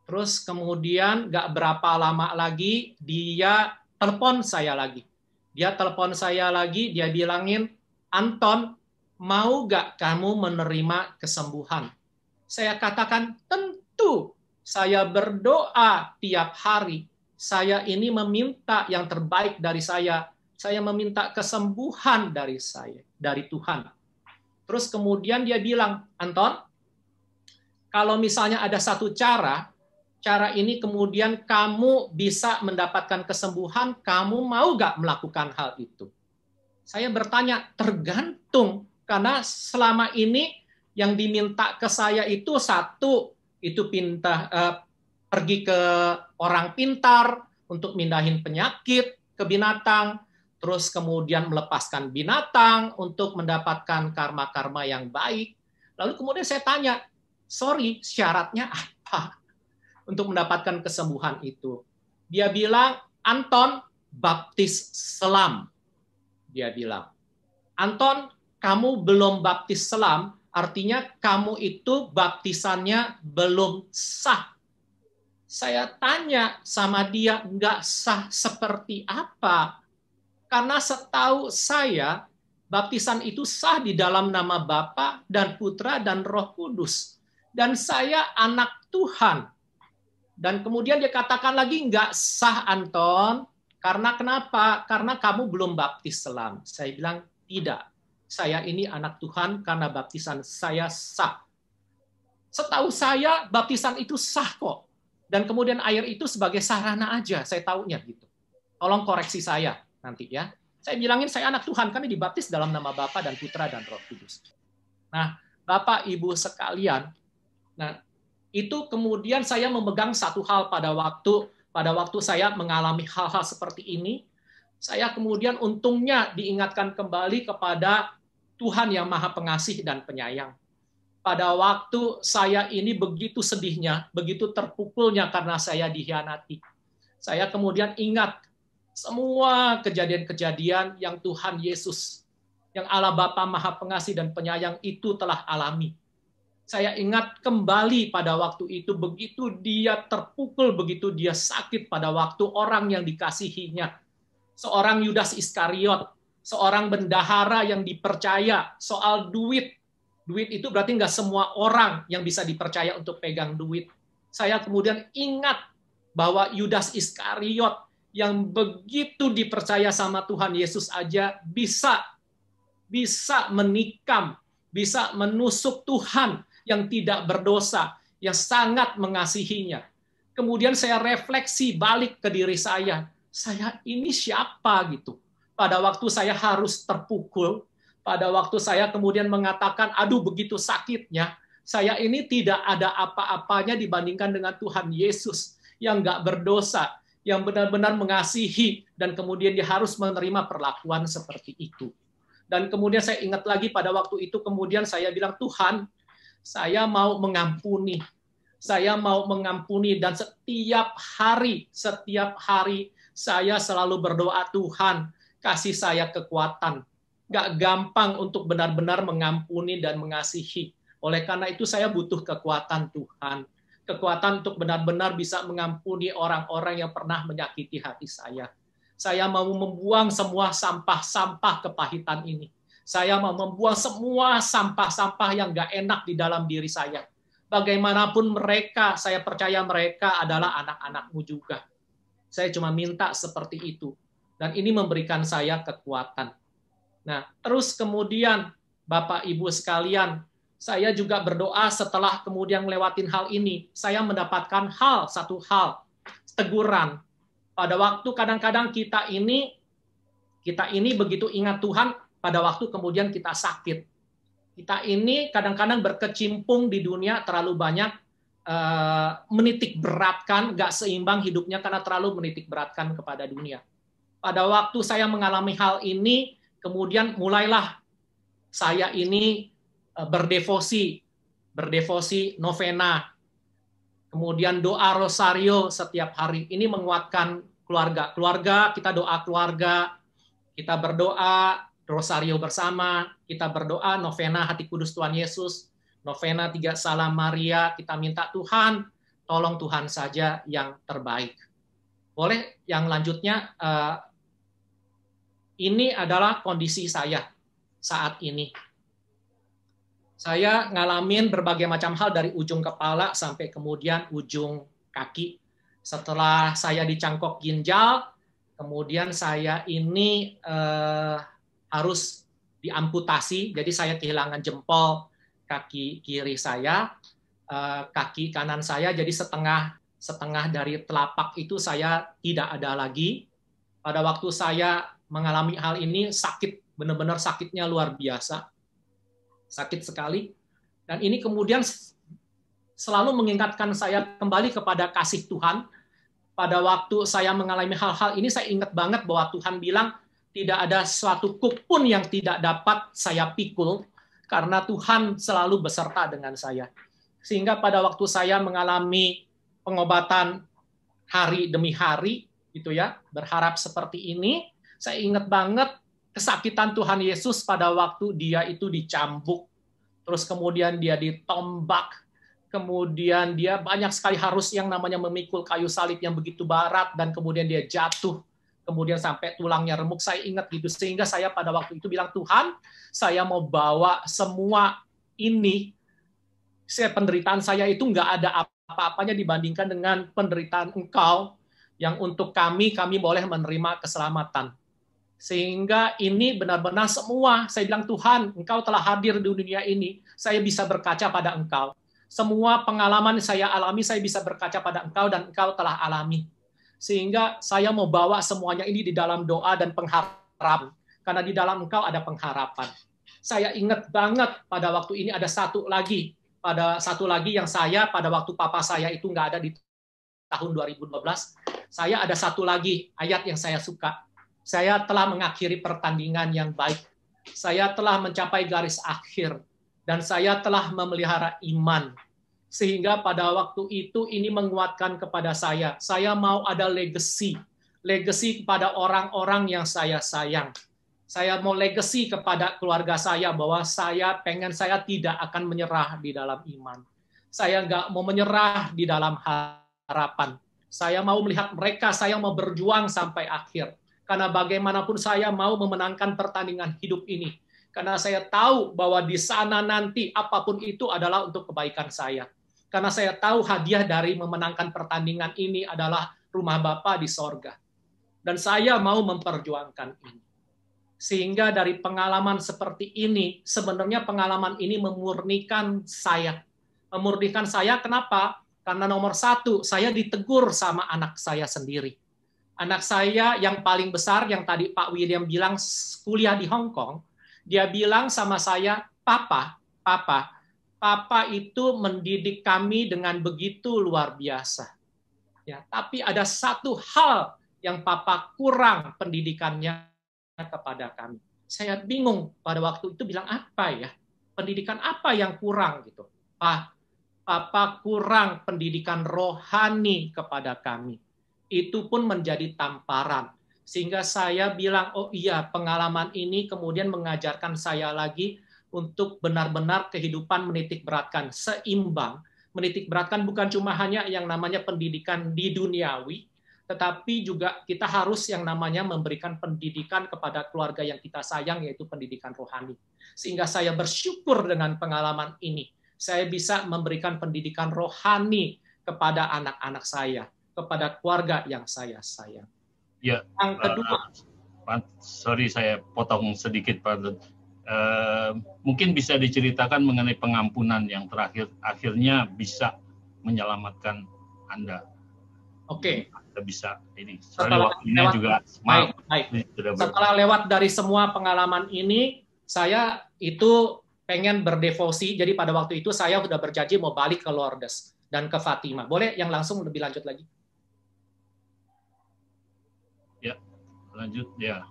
Terus kemudian nggak berapa lama lagi dia telepon saya lagi. Dia telepon saya lagi, dia bilangin, Anton, mau nggak kamu menerima kesembuhan? Saya katakan, tentu. Saya berdoa tiap hari. Saya ini meminta yang terbaik dari saya. Saya meminta kesembuhan dari saya, dari Tuhan. Terus kemudian dia bilang, Anton, kalau misalnya ada satu cara ini kemudian kamu bisa mendapatkan kesembuhan, kamu mau nggak melakukan hal itu? Saya bertanya, tergantung. Karena selama ini yang diminta ke saya itu satu, itu pergi ke orang pintar untuk mindahin penyakit ke binatang, terus kemudian melepaskan binatang untuk mendapatkan karma-karma yang baik. Lalu kemudian saya tanya, sorry, syaratnya apa untuk mendapatkan kesembuhan itu? Dia bilang, Anton, baptis selam. Dia bilang, Anton, kamu belum baptis selam, artinya kamu itu baptisannya belum sah. Saya tanya sama dia, nggak sah seperti apa? Karena setahu saya, baptisan itu sah di dalam nama Bapa dan Putra dan Roh Kudus. Dan saya anak Tuhan. Dan kemudian dia katakan lagi, nggak sah Anton, karena kenapa? Karena kamu belum baptis selam. Saya bilang, tidak. Saya ini anak Tuhan karena baptisan saya sah. Setahu saya, baptisan itu sah kok. Dan kemudian air itu sebagai sarana aja, saya taunya gitu. Tolong koreksi saya nanti ya. Saya bilangin saya anak Tuhan, karena dibaptis dalam nama Bapa dan Putra dan Roh Kudus. Nah, Bapak, Ibu sekalian, nah itu kemudian saya memegang satu hal pada waktu saya mengalami hal-hal seperti ini, saya kemudian untungnya diingatkan kembali kepada Tuhan yang Maha Pengasih dan Penyayang. Pada waktu saya ini begitu sedihnya, begitu terpukulnya karena saya dikhianati. Saya kemudian ingat semua kejadian-kejadian yang Tuhan Yesus, yang Allah Bapa Maha Pengasih dan Penyayang itu telah alami. Saya ingat kembali pada waktu itu, begitu dia terpukul, begitu dia sakit pada waktu orang yang dikasihinya. Seorang Yudas Iskariot, seorang bendahara yang dipercaya soal duit. Duit itu berarti nggak semua orang yang bisa dipercaya untuk pegang duit. Saya kemudian ingat bahwa Yudas Iskariot yang begitu dipercaya sama Tuhan Yesus aja bisa menikam, bisa menusuk Tuhan yang tidak berdosa, yang sangat mengasihinya. Kemudian saya refleksi balik ke diri saya ini siapa gitu. Pada waktu saya harus terpukul, pada waktu saya kemudian mengatakan, aduh begitu sakitnya, saya ini tidak ada apa-apanya dibandingkan dengan Tuhan Yesus yang nggak berdosa, yang benar-benar mengasihi, dan kemudian dia harus menerima perlakuan seperti itu. Dan kemudian saya ingat lagi pada waktu itu, kemudian saya bilang, Tuhan, saya mau mengampuni. Saya mau mengampuni, dan setiap hari saya selalu berdoa, Tuhan, kasih saya kekuatan. Nggak gampang untuk benar-benar mengampuni dan mengasihi. Oleh karena itu saya butuh kekuatan Tuhan. Kekuatan untuk benar-benar bisa mengampuni orang-orang yang pernah menyakiti hati saya. Saya mau membuang semua sampah-sampah kepahitan ini. Saya mau membuang semua sampah-sampah yang nggak enak di dalam diri saya. Bagaimanapun mereka, saya percaya mereka adalah anak-anakmu juga. Saya cuma minta seperti itu. Dan ini memberikan saya kekuatan. Nah, terus kemudian Bapak Ibu sekalian, saya juga berdoa setelah kemudian ngelewatin hal ini. Saya mendapatkan satu hal, teguran. Pada waktu kadang-kadang kita ini begitu ingat Tuhan, pada waktu kemudian kita sakit. Kita ini kadang-kadang berkecimpung di dunia terlalu banyak, menitik beratkan, nggak seimbang hidupnya karena terlalu menitik beratkan kepada dunia. Pada waktu saya mengalami hal ini, kemudian mulailah saya ini berdevosi novena, kemudian doa rosario setiap hari. Ini menguatkan keluarga. Kita doa keluarga, kita berdoa rosario bersama, kita berdoa novena Hati Kudus Tuhan Yesus, novena 3 Salam Maria, kita minta Tuhan, tolong Tuhan saja yang terbaik. Boleh yang lanjutnya, ini adalah kondisi saya saat ini. Saya ngalamin berbagai macam hal dari ujung kepala sampai kemudian ujung kaki. Setelah saya dicangkok ginjal, kemudian saya ini harus diamputasi, jadi saya kehilangan jempol kaki kiri saya, kaki kanan saya jadi setengah dari telapak itu saya tidak ada lagi. Pada waktu saya mengalami hal ini sakit, benar-benar sakitnya luar biasa, sakit sekali. Dan ini kemudian selalu mengingatkan saya kembali kepada kasih Tuhan. Pada waktu saya mengalami hal-hal ini, saya ingat banget bahwa Tuhan bilang, tidak ada suatu kup pun yang tidak dapat saya pikul, karena Tuhan selalu beserta dengan saya. Sehingga pada waktu saya mengalami pengobatan hari demi hari, gitu ya, berharap seperti ini, saya ingat banget kesakitan Tuhan Yesus pada waktu dia itu dicambuk, terus kemudian dia ditombak, kemudian dia banyak sekali harus yang namanya memikul kayu salib yang begitu berat, dan kemudian dia jatuh, kemudian sampai tulangnya remuk. Saya ingat gitu, sehingga saya pada waktu itu bilang, Tuhan, saya mau bawa semua ini, penderitaan saya itu nggak ada apa-apanya dibandingkan dengan penderitaan Engkau, yang untuk kami boleh menerima keselamatan. Sehingga ini benar-benar semua, saya bilang, Tuhan, Engkau telah hadir di dunia ini, saya bisa berkaca pada Engkau. Semua pengalaman saya alami, saya bisa berkaca pada Engkau, dan Engkau telah alami. Sehingga saya mau bawa semuanya ini di dalam doa dan pengharapan. Karena di dalam Engkau ada pengharapan. Saya ingat banget pada waktu ini ada satu lagi yang saya, pada waktu papa saya itu nggak ada di tahun 2012, saya ada satu lagi ayat yang saya suka. Saya telah mengakhiri pertandingan yang baik. Saya telah mencapai garis akhir. Dan saya telah memelihara iman. Sehingga pada waktu itu ini menguatkan kepada saya mau ada legacy kepada orang-orang yang saya sayang. Saya mau legacy kepada keluarga saya bahwa saya tidak akan menyerah di dalam iman. Saya nggak mau menyerah di dalam harapan. Saya mau melihat mereka, saya mau berjuang sampai akhir. Karena bagaimanapun saya mau memenangkan pertandingan hidup ini. Karena saya tahu bahwa di sana nanti apapun itu adalah untuk kebaikan saya. Karena saya tahu hadiah dari memenangkan pertandingan ini adalah rumah Bapa di sorga. Dan saya mau memperjuangkan ini. Sehingga dari pengalaman seperti ini, sebenarnya pengalaman ini memurnikan saya. Memurnikan saya kenapa? Karena nomor satu, saya ditegur sama anak saya sendiri. Anak saya yang paling besar, yang tadi Pak William bilang kuliah di Hong Kong, dia bilang sama saya, Papa itu mendidik kami dengan begitu luar biasa. Ya, tapi ada satu hal yang Papa kurang pendidikannya kepada kami. Saya bingung pada waktu itu bilang apa ya? Pendidikan apa yang kurang gitu? Papa kurang pendidikan rohani kepada kami. Itu pun menjadi tamparan. Sehingga saya bilang, oh iya, pengalaman ini kemudian mengajarkan saya lagi untuk benar-benar kehidupan menitik beratkan, seimbang. Menitik beratkan bukan cuma hanya yang namanya pendidikan di duniawi, tetapi juga kita harus yang namanya memberikan pendidikan kepada keluarga yang kita sayang, yaitu pendidikan rohani. Sehingga saya bersyukur dengan pengalaman ini. Saya bisa memberikan pendidikan rohani kepada anak-anak saya, kepada keluarga yang saya sayang.
Ya,
yang kedua,
sorry saya potong sedikit Pak. Mungkin bisa diceritakan mengenai pengampunan yang akhirnya bisa menyelamatkan Anda.
Oke.
Kita bisa ini. Soalnya waktunya juga
baik. Setelah lewat dari semua pengalaman ini, saya itu pengen berdevosi. Jadi pada waktu itu saya sudah berjanji mau balik ke Lourdes dan ke Fatima. Boleh yang langsung lebih lanjut lagi?
Ya, lanjut ya.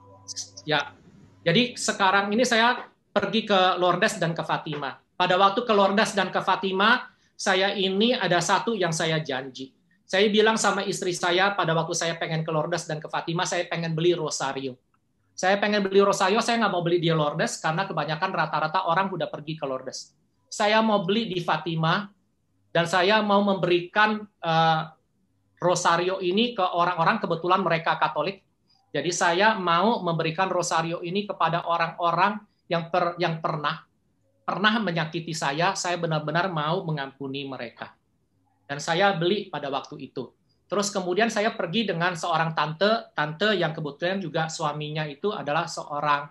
Ya. Jadi sekarang ini saya pergi ke Lourdes dan ke Fatima. Pada waktu ke Lourdes dan ke Fatima, saya ini ada satu yang saya janji. Saya bilang sama istri saya pada waktu saya pengen ke Lourdes dan ke Fatima, saya pengen beli rosario. Saya pengen beli rosario, saya nggak mau beli di Lourdes karena kebanyakan rata-rata orang udah pergi ke Lourdes. Saya mau beli di Fatima dan saya mau memberikan rosario ini ke orang-orang, kebetulan mereka Katolik. Jadi saya mau memberikan rosario ini kepada orang-orang yang pernah menyakiti saya benar-benar mau mengampuni mereka. Dan saya beli pada waktu itu. Terus kemudian saya pergi dengan seorang tante yang kebetulan juga suaminya itu adalah seorang,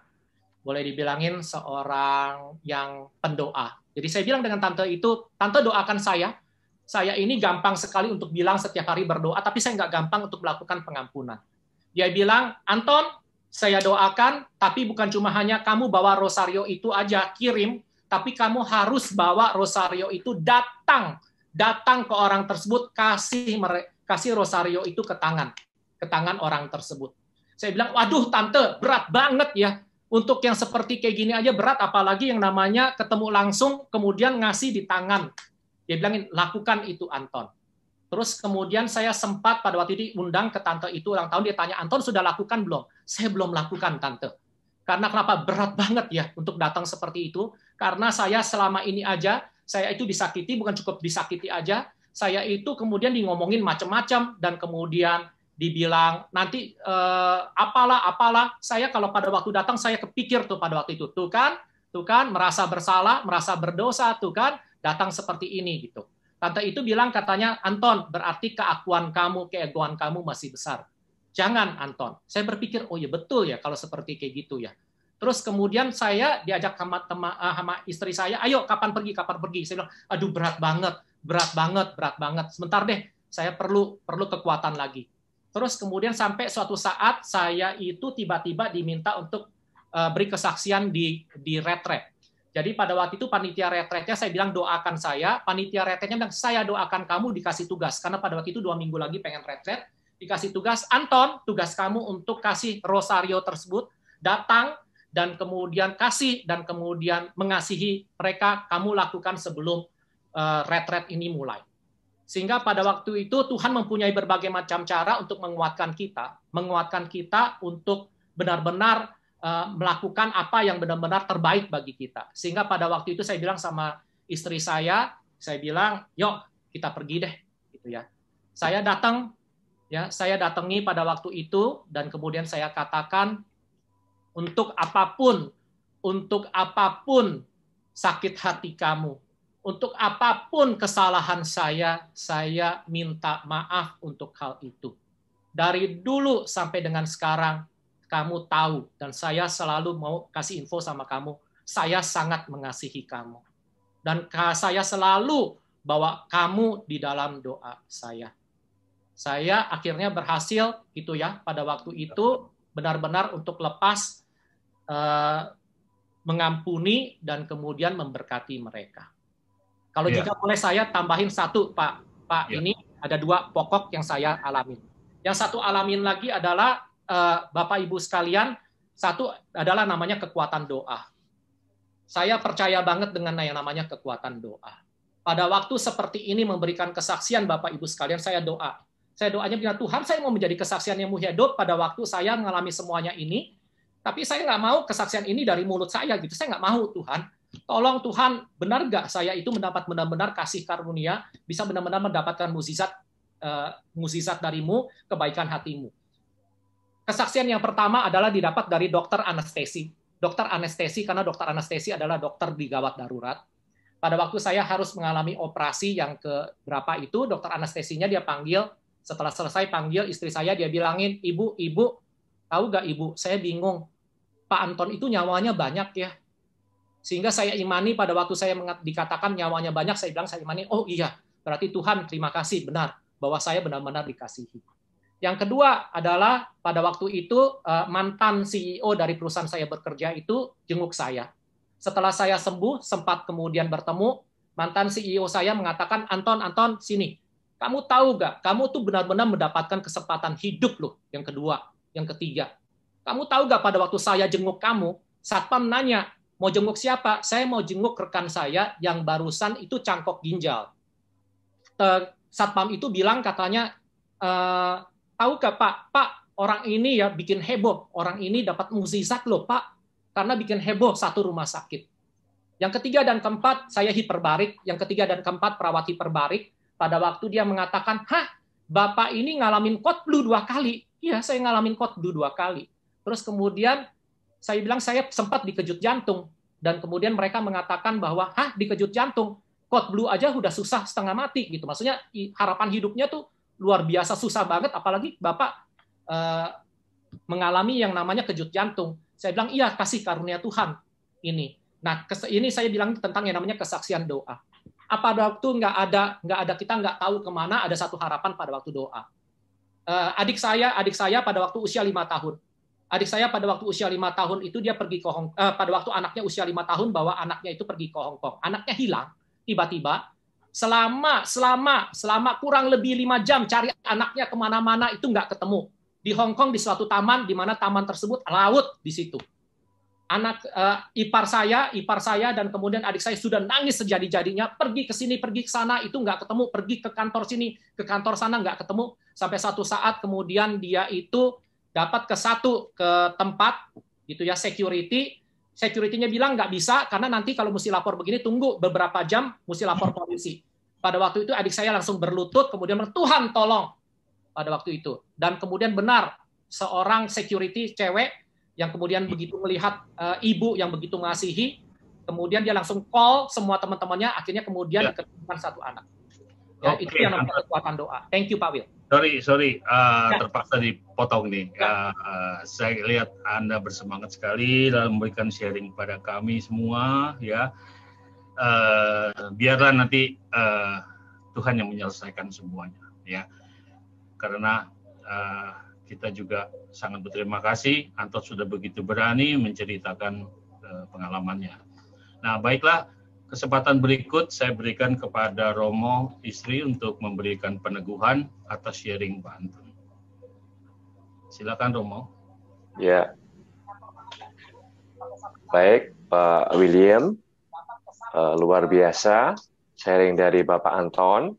boleh dibilangin seorang yang pendoa. Jadi saya bilang dengan tante itu, tante doakan saya ini gampang sekali untuk bilang setiap hari berdoa, tapi saya nggak gampang untuk melakukan pengampunan. Dia bilang, Anton, saya doakan, tapi bukan cuma hanya kamu bawa rosario itu aja, kirim, tapi kamu harus bawa rosario itu datang ke orang tersebut, kasih rosario itu ke tangan orang tersebut. Saya bilang, waduh tante, berat banget ya. Untuk yang seperti kayak gini aja berat, apalagi yang namanya ketemu langsung, kemudian ngasih di tangan. Dia bilangin, lakukan itu Anton. Terus kemudian saya sempat pada waktu itu diundang ke tante itu ulang tahun, dia tanya, Anton sudah lakukan belum? Saya belum lakukan tante. Karena kenapa? Berat banget ya untuk datang seperti itu. Karena saya selama ini aja, saya itu disakiti, bukan cukup disakiti aja, saya itu kemudian ngomongin macam-macam, dan kemudian dibilang, nanti apalah, saya kalau pada waktu datang, saya kepikir tuh pada waktu itu, tuh kan, merasa bersalah, merasa berdosa, tuh kan, datang seperti ini, gitu. Tante itu bilang katanya, Anton, berarti keegoan kamu masih besar. Jangan, Anton. Saya berpikir, oh ya betul ya, kalau seperti kayak gitu ya. Terus kemudian saya diajak sama istri saya, ayo kapan pergi. Saya bilang, aduh berat banget. Sebentar deh, saya perlu kekuatan lagi. Terus kemudian sampai suatu saat saya itu tiba-tiba diminta untuk beri kesaksian di retret. Jadi pada waktu itu panitia retretnya saya bilang doakan saya, panitia retretnya bilang saya doakan kamu dikasih tugas, karena pada waktu itu 2 minggu lagi pengen retret, dikasih tugas, Anton, tugas kamu untuk kasih rosario tersebut, datang, dan kemudian kasih, dan kemudian mengasihi mereka, kamu lakukan sebelum retret ini mulai. Sehingga pada waktu itu Tuhan mempunyai berbagai macam cara untuk menguatkan kita untuk benar-benar melakukan apa yang benar-benar terbaik bagi kita. Sehingga pada waktu itu saya bilang sama istri saya bilang, yuk kita pergi deh, gitu ya. Saya datangi pada waktu itu, dan kemudian saya katakan, untuk apapun sakit hati kamu, untuk apapun kesalahan saya minta maaf untuk hal itu. Dari dulu sampai dengan sekarang, kamu tahu, dan saya selalu mau kasih info sama kamu, saya sangat mengasihi kamu. Dan saya selalu bawa kamu di dalam doa saya. Saya akhirnya berhasil, gitu ya, pada waktu itu, benar-benar untuk lepas mengampuni dan kemudian memberkati mereka. Kalau jika boleh saya tambahin satu, Pak, ini ada 2 pokok yang saya alamin. Yang satu alamin lagi adalah Bapak Ibu sekalian, satu adalah namanya kekuatan doa. Saya percaya banget dengan yang namanya kekuatan doa. Pada waktu seperti ini memberikan kesaksian Bapak Ibu sekalian, saya doa. Saya doanya bilang, Tuhan, saya mau menjadi kesaksian yang hidup pada waktu saya mengalami semuanya ini. Tapi saya nggak mau kesaksian ini dari mulut saya, gitu. Saya nggak mau, Tuhan. Tolong Tuhan, benar nggak saya itu mendapat benar-benar kasih karunia, bisa benar-benar mendapatkan mukjizat mukjizat darimu, kebaikan hatimu. Kesaksian yang pertama adalah didapat dari dokter anestesi. Dokter anestesi, karena dokter anestesi adalah dokter di gawat darurat. Pada waktu saya harus mengalami operasi yang keberapa itu, dokter anestesinya dia panggil, setelah selesai panggil istri saya, dia bilangin, ibu, tahu nggak ibu, saya bingung, Pak Anton itu nyawanya banyak ya. Sehingga saya imani pada waktu saya dikatakan nyawanya banyak, saya bilang, saya imani, oh iya, berarti Tuhan terima kasih, benar, bahwa saya benar-benar dikasihi. Yang kedua adalah pada waktu itu mantan CEO dari perusahaan saya bekerja itu jenguk saya. Setelah saya sembuh, sempat kemudian bertemu, mantan CEO saya mengatakan, Anton, sini. Kamu tahu nggak, kamu tuh benar-benar mendapatkan kesempatan hidup loh, yang kedua, yang ketiga. Kamu tahu nggak pada waktu saya jenguk kamu, satpam nanya, mau jenguk siapa? Saya mau jenguk rekan saya yang barusan itu cangkok ginjal. Satpam itu bilang katanya, tahu nggak Pak, orang ini ya bikin heboh, orang ini dapat mukjizat loh Pak, karena bikin heboh satu rumah sakit. Yang ketiga dan keempat, saya hiperbarik. Yang ketiga dan keempat, perawat hiperbarik. Pada waktu dia mengatakan, Bapak ini ngalamin code blue 2 kali. Iya, saya ngalamin code blue 2 kali. Terus kemudian saya bilang, saya sempat dikejut jantung. Dan kemudian mereka mengatakan bahwa, dikejut jantung? Code blue aja udah susah setengah mati. Gitu. Maksudnya harapan hidupnya tuh luar biasa susah banget, apalagi Bapak mengalami yang namanya kejut jantung. Saya bilang, iya, kasih karunia Tuhan ini. Nah, ini saya bilang tentang yang namanya kesaksian doa. Apa waktu nggak ada kita nggak tahu kemana, ada satu harapan pada waktu doa. Adik saya pada waktu usia 5 tahun. Adik saya pada waktu usia 5 tahun itu dia pergi ke pada waktu anaknya usia 5 tahun bahwa anaknya itu pergi ke Hong Kong. Anaknya hilang tiba-tiba. Selama kurang lebih 5 jam cari anaknya kemana-mana itu nggak ketemu. Di Hong Kong di suatu taman, di mana taman tersebut laut di situ. Anak ipar saya dan kemudian adik saya sudah nangis sejadi-jadinya, pergi ke sini, pergi ke sana, itu nggak ketemu, pergi ke kantor sini, ke kantor sana nggak ketemu, sampai satu saat kemudian dia itu dapat ke tempat gitu ya, security-nya bilang nggak bisa karena nanti kalau mesti lapor begini tunggu beberapa jam, mesti lapor polisi. Pada waktu itu adik saya langsung berlutut, kemudian Tuhan tolong pada waktu itu, dan kemudian benar seorang security cewek yang kemudian begitu melihat ibu yang begitu mengasihi, kemudian dia langsung call semua teman-temannya, akhirnya kemudian diketemukan satu anak. Ya, itu yang namanya kekuatan doa. Thank you, Pak Will.
Sorry, terpaksa dipotong nih. Saya lihat Anda bersemangat sekali dalam memberikan sharing pada kami semua, ya. Biarlah nanti Tuhan yang menyelesaikan semuanya, ya. Karena kita juga sangat berterima kasih, Anton sudah begitu berani menceritakan pengalamannya. Nah, baiklah, kesempatan berikut saya berikan kepada Romo, istri, untuk memberikan peneguhan atas sharing Pak Anton. Silakan, Romo.
Ya, baik, Pak William, luar biasa sharing dari Bapak Anton.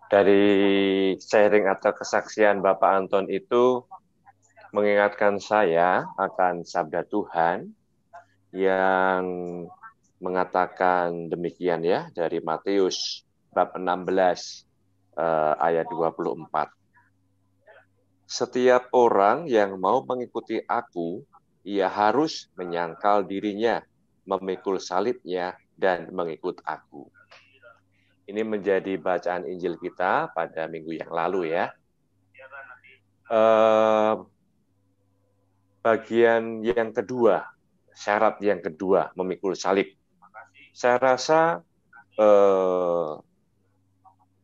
Dari sharing atau kesaksian Bapak Anton itu mengingatkan saya akan sabda Tuhan yang mengatakan demikian ya, dari Matius bab 16 ayat 24. Setiap orang yang mau mengikuti aku, ia harus menyangkal dirinya, memikul salibnya, dan mengikut aku. Ini menjadi bacaan Injil kita pada minggu yang lalu ya. Bagian yang kedua, syarat yang kedua, memikul salib. Saya rasa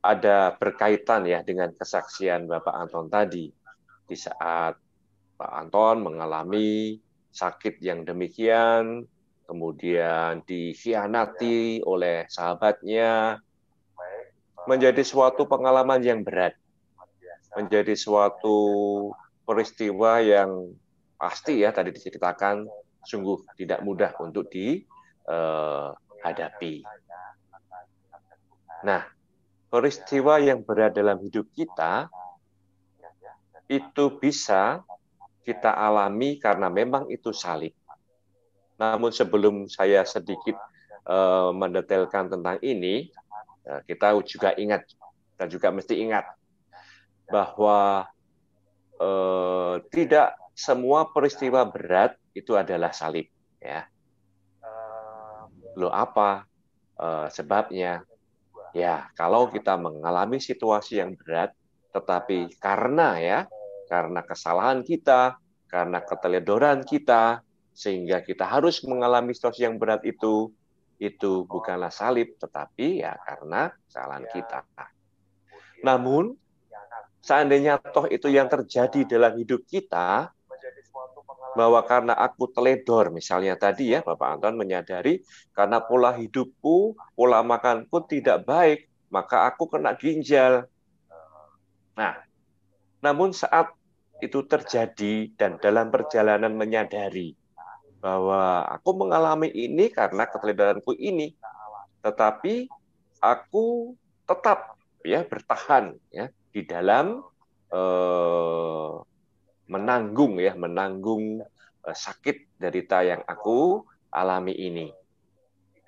ada berkaitan ya dengan kesaksian Bapak Anton tadi. Di saat Pak Anton mengalami sakit yang demikian, kemudian dikhianati oleh sahabatnya, menjadi suatu pengalaman yang berat, menjadi suatu peristiwa yang pasti ya tadi diceritakan sungguh tidak mudah untuk dihadapi. Nah, peristiwa yang berat dalam hidup kita itu bisa kita alami karena memang itu salib. Namun sebelum saya sedikit mendetailkan tentang ini, kita juga ingat Kita juga mesti ingat bahwa tidak semua peristiwa berat itu adalah salib. Ya. Loh, apa sebabnya? Ya, kalau kita mengalami situasi yang berat, tetapi karena kesalahan kita, karena keteledoran kita, sehingga kita harus mengalami situasi yang berat itu bukanlah salib, tetapi ya karena kesalahan kita. Namun, seandainya toh itu yang terjadi dalam hidup kita, bahwa karena aku teledor, misalnya tadi ya, Bapak Anton menyadari, karena pola hidupku, pola makanku tidak baik, maka aku kena ginjal. Nah, namun saat itu terjadi dan dalam perjalanan menyadari bahwa aku mengalami ini karena keteledoranku ini, tetapi aku tetap ya bertahan ya di dalam menanggung sakit derita yang aku alami ini.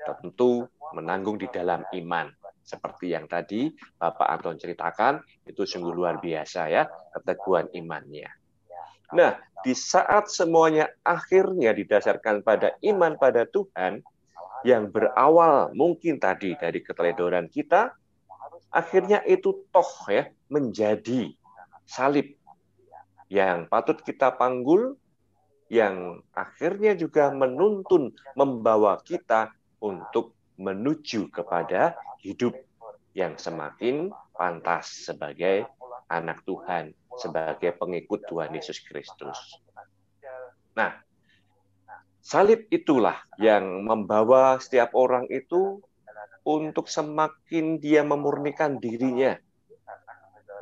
Tentu menanggung di dalam iman. Seperti yang tadi Bapak Anton ceritakan, itu sungguh luar biasa ya, keteguhan imannya. Nah, di saat semuanya akhirnya didasarkan pada iman pada Tuhan, yang berawal mungkin tadi dari keteledoran kita, akhirnya itu toh ya menjadi salib yang patut kita panggul, yang akhirnya juga menuntun, membawa kita untuk menuju kepada hidup yang semakin pantas sebagai anak Tuhan, sebagai pengikut Tuhan Yesus Kristus. Nah, salib itulah yang membawa setiap orang itu untuk semakin dia memurnikan dirinya,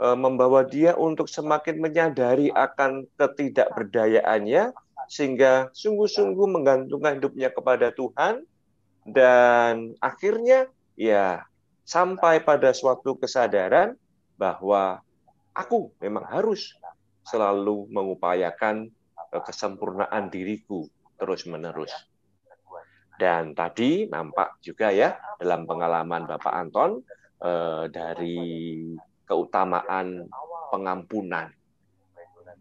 membawa dia untuk semakin menyadari akan ketidakberdayaannya, sehingga sungguh-sungguh menggantungkan hidupnya kepada Tuhan, dan akhirnya ya sampai pada suatu kesadaran bahwa aku memang harus selalu mengupayakan kesempurnaan diriku terus-menerus. Dan tadi nampak juga ya dalam pengalaman Bapak Anton dari keutamaan pengampunan.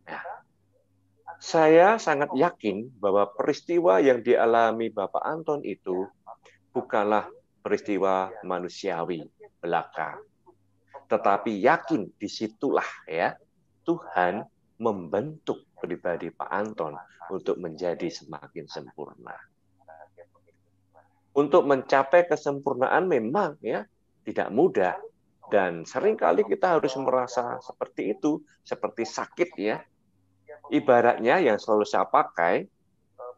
Nah, saya sangat yakin bahwa peristiwa yang dialami Bapak Anton itu bukanlah peristiwa manusiawi belaka. Tetapi yakin disitulah ya Tuhan membentuk pribadi Pak Anton untuk menjadi semakin sempurna. Untuk mencapai kesempurnaan memang ya tidak mudah, dan seringkali kita harus merasa seperti itu, seperti sakit ya. Ibaratnya yang selalu saya pakai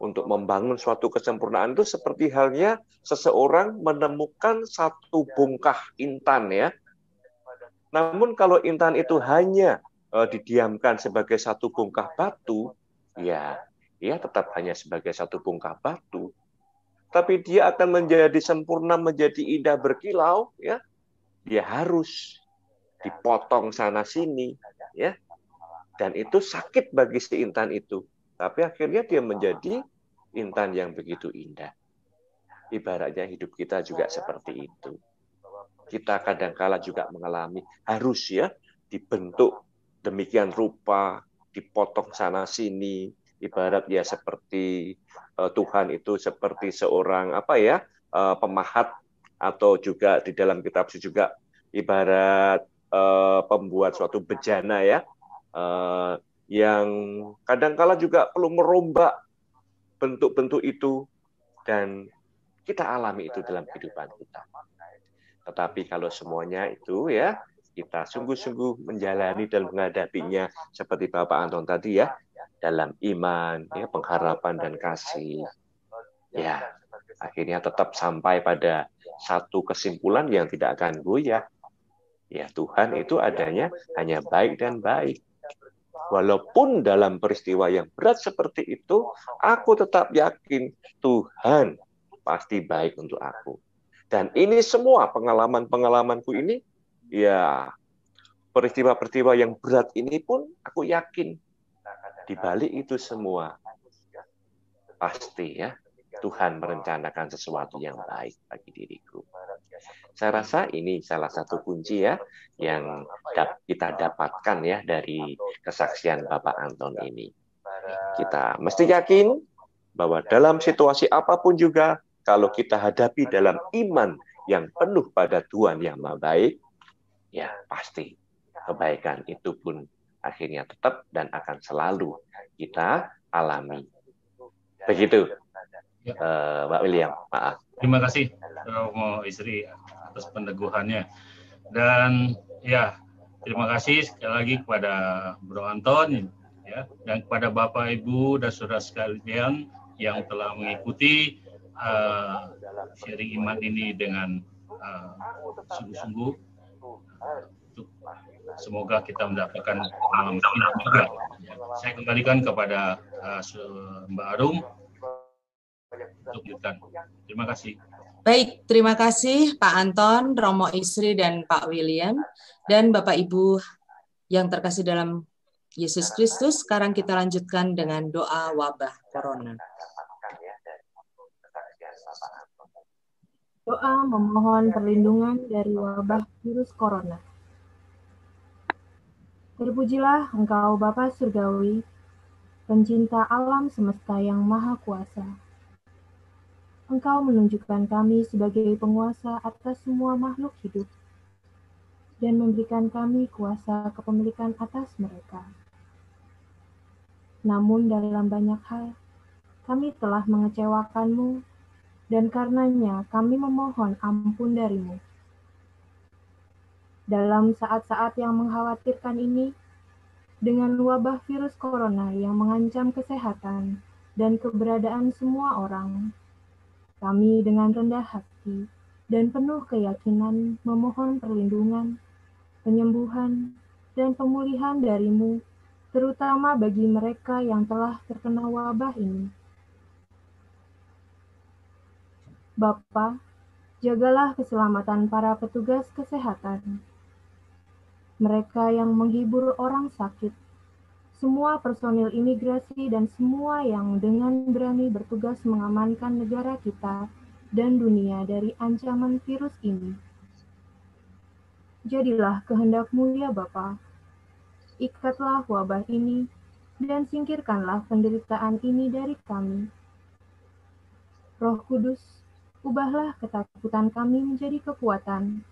untuk membangun suatu kesempurnaan itu seperti halnya seseorang menemukan satu bongkah intan ya. Namun kalau intan itu hanya didiamkan sebagai satu bongkah batu, ya tetap hanya sebagai satu bongkah batu. Tapi dia akan menjadi sempurna, menjadi indah berkilau, ya. Dia harus dipotong sana sini, ya. Dan itu sakit bagi si intan itu. Tapi akhirnya dia menjadi intan yang begitu indah. Ibaratnya hidup kita juga seperti itu. Kita kadang-kala juga mengalami harus ya dibentuk demikian rupa, dipotong sana sini. Ibarat ya seperti Tuhan itu seperti seorang pemahat, atau juga di dalam kitab suci juga ibarat pembuat suatu bejana ya, yang kadang-kala juga perlu merombak bentuk-bentuk itu, dan kita alami itu dalam kehidupan kita. Tetapi kalau semuanya itu ya kita sungguh-sungguh menjalani dan menghadapinya seperti Bapak Anton tadi ya, dalam iman, ya, pengharapan dan kasih, ya akhirnya tetap sampai pada satu kesimpulan yang tidak akan goyah. Ya Tuhan itu adanya hanya baik dan baik. Walaupun dalam peristiwa yang berat seperti itu, aku tetap yakin Tuhan pasti baik untuk aku. Dan ini semua pengalaman-pengalamanku ini, ya peristiwa-peristiwa yang berat ini pun aku yakin di balik itu semua pasti ya Tuhan merencanakan sesuatu yang baik bagi diriku. Saya rasa ini salah satu kunci ya yang kita dapatkan ya dari kesaksian Bapak Anton ini. Kita mesti yakin bahwa dalam situasi apapun juga, kalau kita hadapi dalam iman yang penuh pada Tuhan yang Maha Baik, ya pasti kebaikan itu pun akhirnya tetap dan akan selalu kita alami. Begitu, Mbak William. Maaf.
Terima kasih, Romo Isri, atas peneguhannya. Dan ya, terima kasih sekali lagi kepada Bro Anton, ya, dan kepada Bapak, Ibu, dan saudara sekalian yang telah mengikuti sharing iman ini dengan sungguh-sungguh. Semoga kita mendapatkan pengalaman juga. Saya kembalikan kepada Mbak Arum untuk lanjutkan. Terima kasih.
Baik, terima kasih Pak Anton, Romo Isri, dan Pak William, dan Bapak Ibu yang terkasih dalam Yesus Kristus. Sekarang kita lanjutkan dengan doa wabah corona.
Doa memohon perlindungan dari wabah virus corona. Terpujilah Engkau Bapa Surgawi, pencinta alam semesta yang maha kuasa. Engkau menunjukkan kami sebagai penguasa atas semua makhluk hidup dan memberikan kami kuasa kepemilikan atas mereka. Namun dalam banyak hal, kami telah mengecewakan-Mu, dan karenanya kami memohon ampun dari-Mu. Dalam saat-saat yang mengkhawatirkan ini, dengan wabah virus corona yang mengancam kesehatan dan keberadaan semua orang, kami dengan rendah hati dan penuh keyakinan memohon perlindungan, penyembuhan, dan pemulihan dari-Mu, terutama bagi mereka yang telah terkena wabah ini. Bapa, jagalah keselamatan para petugas kesehatan, mereka yang menghibur orang sakit, semua personil imigrasi dan semua yang dengan berani bertugas mengamankan negara kita dan dunia dari ancaman virus ini. Jadilah kehendak-Mu ya Bapa, ikatlah wabah ini dan singkirkanlah penderitaan ini dari kami. Roh Kudus, ubahlah ketakutan kami menjadi kekuatan,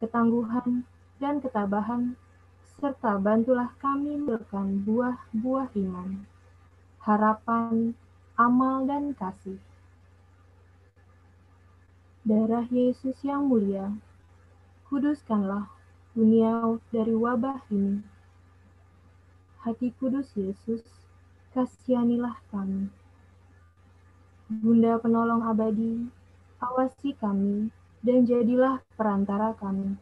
ketangguhan, dan ketabahan, serta bantulah kami melakukan buah-buah iman, harapan, amal, dan kasih. Darah Yesus yang mulia, kuduskanlah dunia dari wabah ini. Hati kudus Yesus, kasihanilah kami. Bunda penolong abadi, awasi kami dan jadilah perantara kami.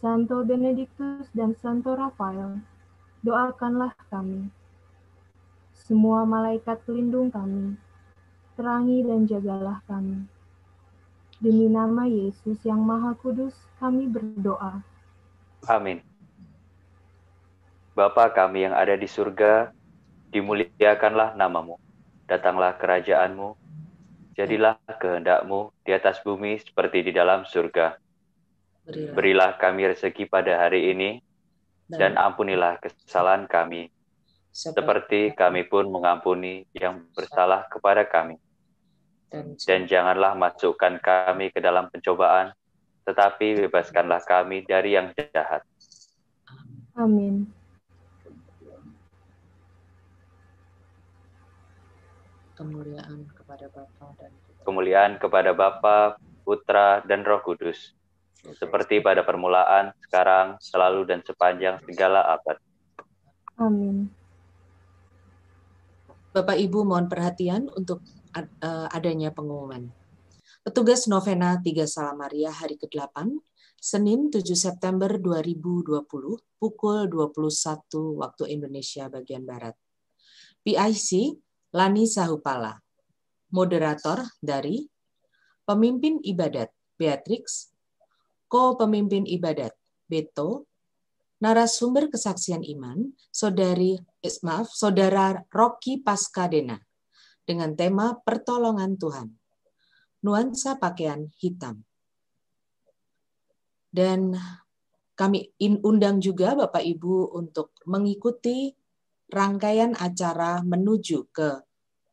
Santo Benediktus dan Santo Rafael, doakanlah kami. Semua malaikat pelindung kami, terangi dan jagalah kami. Demi nama Yesus yang Maha Kudus, kami berdoa.
Amin. Bapa kami yang ada di surga, dimuliakanlah nama-Mu. Datanglah kerajaan-Mu, jadilah kehendak-Mu di atas bumi seperti di dalam surga. Berilah kami rezeki pada hari ini, dan ampunilah kesalahan kami, seperti kami pun mengampuni yang bersalah kepada kami. Dan janganlah masukkan kami ke dalam pencobaan, tetapi bebaskanlah kami dari yang jahat.
Amin.
Kemuliaan kepada Bapa, Putra, dan Roh Kudus, seperti pada permulaan, sekarang, selalu, dan sepanjang segala abad.
Amin.
Bapak Ibu mohon perhatian untuk adanya pengumuman. Petugas Novena 3 Salam Maria hari ke-8, Senin 7 September 2020, pukul 21 waktu Indonesia bagian Barat. PIC Lani Sahupala. Moderator dari Pemimpin Ibadat Beatrix, Co-Pemimpin Ibadat Beto, narasumber kesaksian iman Saudara Rocky Paskadena dengan tema Pertolongan Tuhan. Nuansa pakaian hitam. Dan kami undang juga Bapak Ibu untuk mengikuti rangkaian acara menuju ke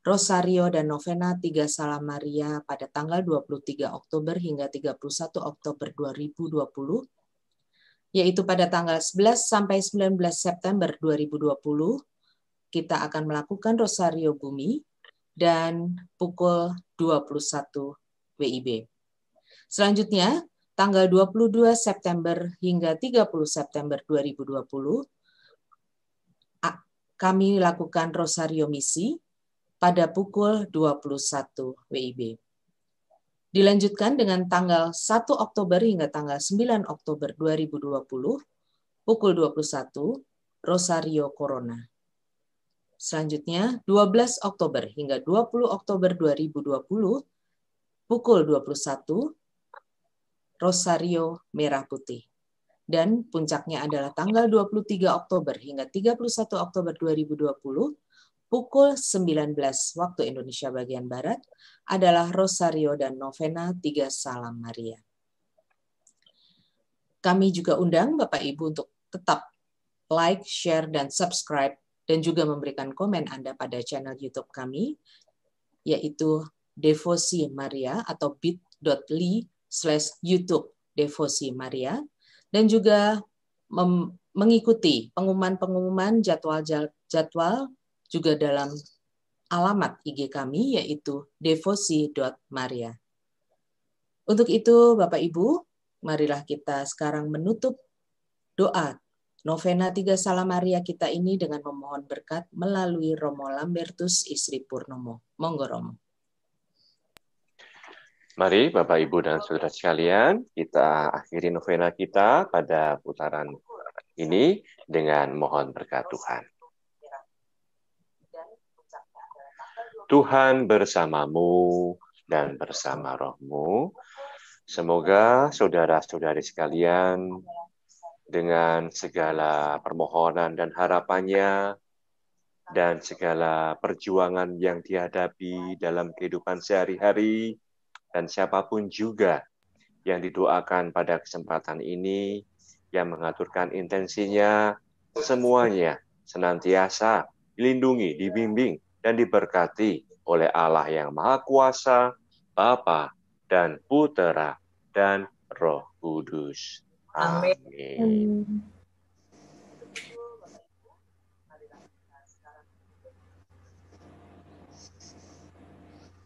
Rosario dan Novena Tiga Salam Maria pada tanggal 23 Oktober hingga 31 Oktober 2020, yaitu pada tanggal 11 sampai 19 September 2020, kita akan melakukan Rosario Bumi dan pukul 21 WIB. Selanjutnya, tanggal 22 September hingga 30 September 2020, kami lakukan Rosario Misi pada pukul 21 WIB. Dilanjutkan dengan tanggal 1 Oktober hingga tanggal 9 Oktober 2020, pukul 21, Rosario Corona. Selanjutnya, 12 Oktober hingga 20 Oktober 2020, pukul 21, Rosario Merah Putih. Dan puncaknya adalah tanggal 23 Oktober hingga 31 Oktober 2020, pukul 19 waktu Indonesia bagian Barat, adalah Rosario dan Novena Tiga Salam Maria. Kami juga undang Bapak Ibu untuk tetap like, share, dan subscribe, dan juga memberikan komen Anda pada channel YouTube kami, yaitu Devosi Maria atau bit.ly/YouTube Devosi Maria, dan juga mengikuti pengumuman-pengumuman jadwal juga dalam alamat IG kami, yaitu devosi.maria. Untuk itu, Bapak Ibu, marilah kita sekarang menutup doa Novena Tiga Salam Maria kita ini dengan memohon berkat melalui Romo Lambertus Isri Purnomo. Monggo Romo.
Mari Bapak, Ibu, dan Saudara sekalian, kita akhiri novena kita pada putaran ini dengan mohon berkat Tuhan. Tuhan bersamamu dan bersama rohmu. Semoga saudara-saudari sekalian dengan segala permohonan dan harapannya dan segala perjuangan yang dihadapi dalam kehidupan sehari-hari, dan siapapun juga yang didoakan pada kesempatan ini, yang mengaturkan intensinya, semuanya senantiasa dilindungi, dibimbing, dan diberkati oleh Allah yang Maha Kuasa, Bapa dan Putera dan Roh Kudus. Amin.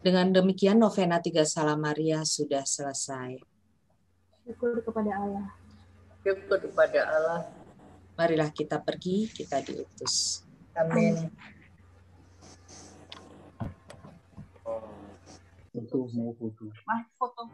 Dengan demikian Novena Tiga Salam Maria sudah selesai.
Syukur kepada Allah.
Syukur kepada Allah.
Marilah kita pergi, kita diutus.
Amin. Foto.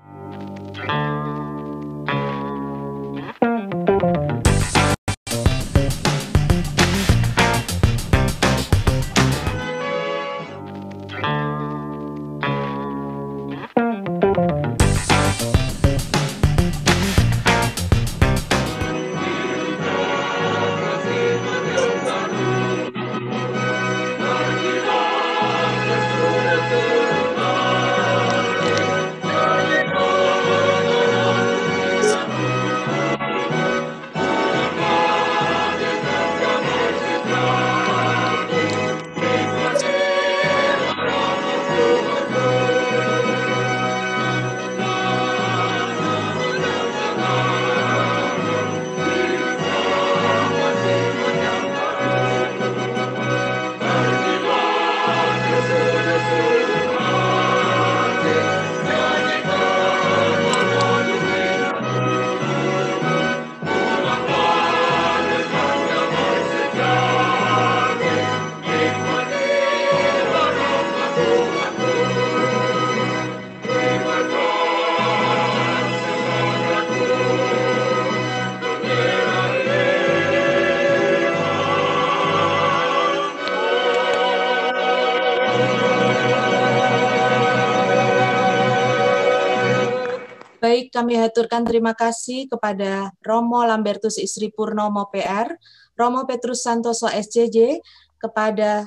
Baik, kami haturkan terima kasih kepada Romo Lambertus Isri Purnomo PR, Romo Petrus Santoso SCJ, kepada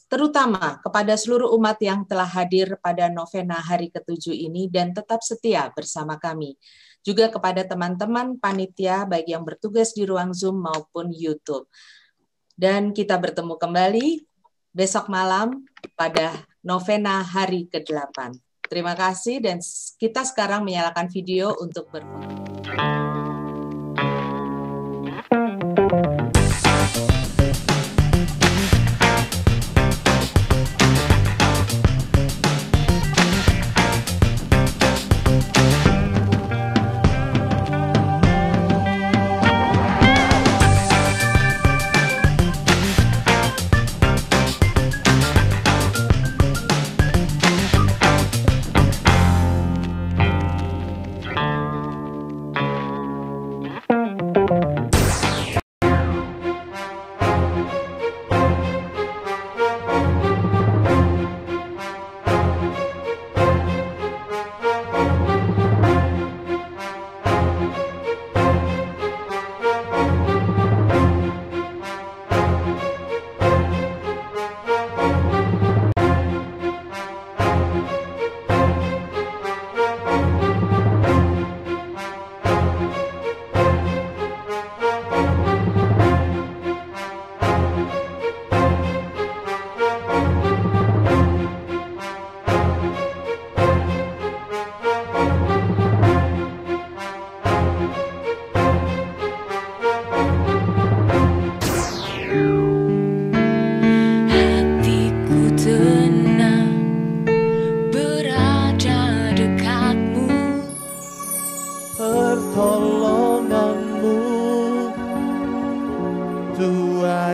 terutama kepada seluruh umat yang telah hadir pada novena hari ke-7 ini dan tetap setia bersama kami. Juga kepada teman-teman panitia baik yang bertugas di ruang Zoom maupun YouTube. Dan kita bertemu kembali besok malam pada novena hari ke-8. Terima kasih dan kita sekarang menyalakan video untuk berfoto.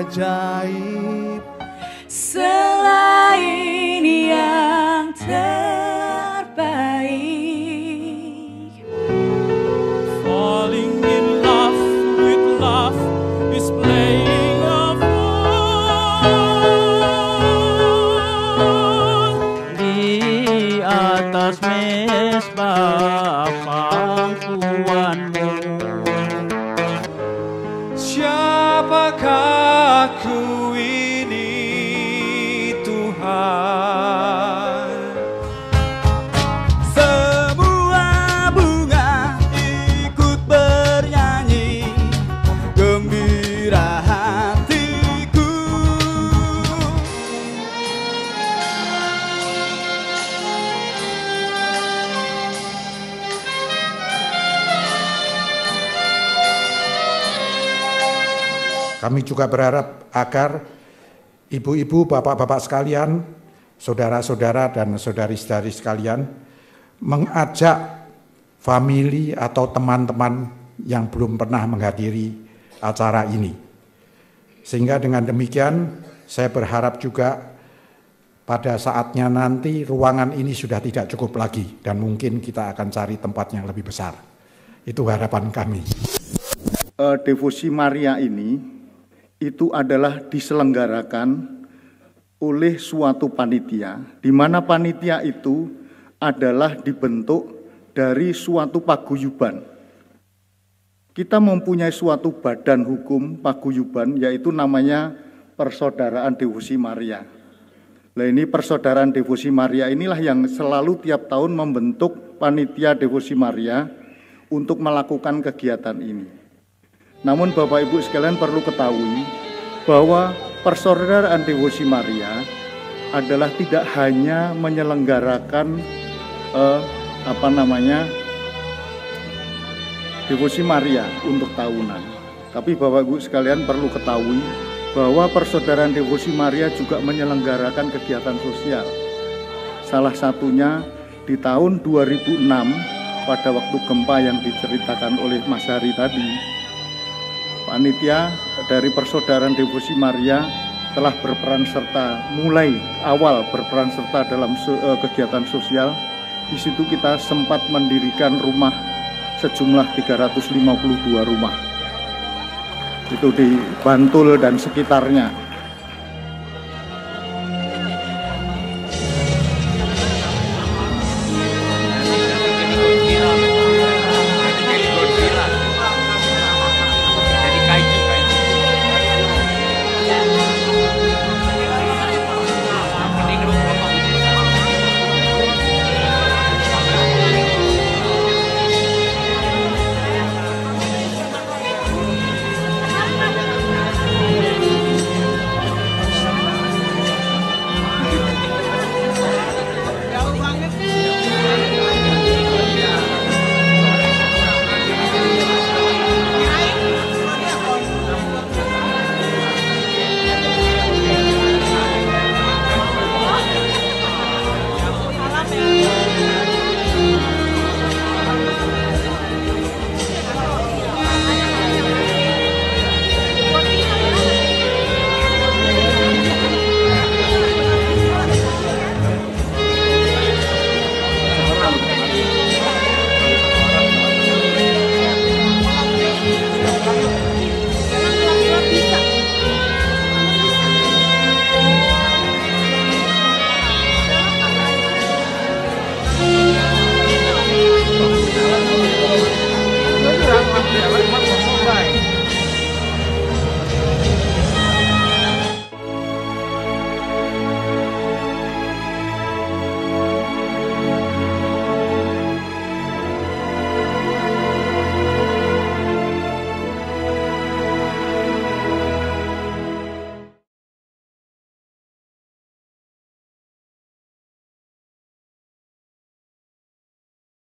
ajaib
selain yang terbaik.
Falling in love with love is playing a fool. Di atas mesbah pangkuanmu, siapakah aku ini Tuhan? Semua bunga ikut bernyanyi, gembira hatiku.
Kami juga berharap agar ibu-ibu, bapak-bapak sekalian, saudara-saudara dan saudari-saudari sekalian mengajak famili atau teman-teman yang belum pernah menghadiri acara ini. Sehingga dengan demikian saya berharap juga pada saatnya nanti ruangan ini sudah tidak cukup lagi dan mungkin kita akan cari tempat yang lebih besar. Itu harapan kami.
Devosi Maria ini itu adalah diselenggarakan oleh suatu panitia, di mana panitia itu adalah dibentuk dari suatu paguyuban. Kita mempunyai suatu badan hukum paguyuban, yaitu namanya Persaudaraan Devosi Maria. Nah, ini Persaudaraan Devosi Maria inilah yang selalu tiap tahun membentuk panitia Devosi Maria untuk melakukan kegiatan ini. Namun Bapak Ibu sekalian perlu ketahui bahwa Persaudaraan Devosi Maria adalah tidak hanya menyelenggarakan Devosi Maria untuk tahunan. Tapi Bapak Ibu sekalian perlu ketahui bahwa Persaudaraan Devosi Maria juga menyelenggarakan kegiatan sosial. Salah satunya di tahun 2006 pada waktu gempa yang diceritakan oleh Mas Hari tadi, panitia dari Persaudaraan Devosi Maria telah berperan serta, mulai awal berperan serta dalam kegiatan sosial. Di situ kita sempat mendirikan rumah sejumlah 352 rumah. Itu di Bantul dan sekitarnya.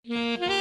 Thank you.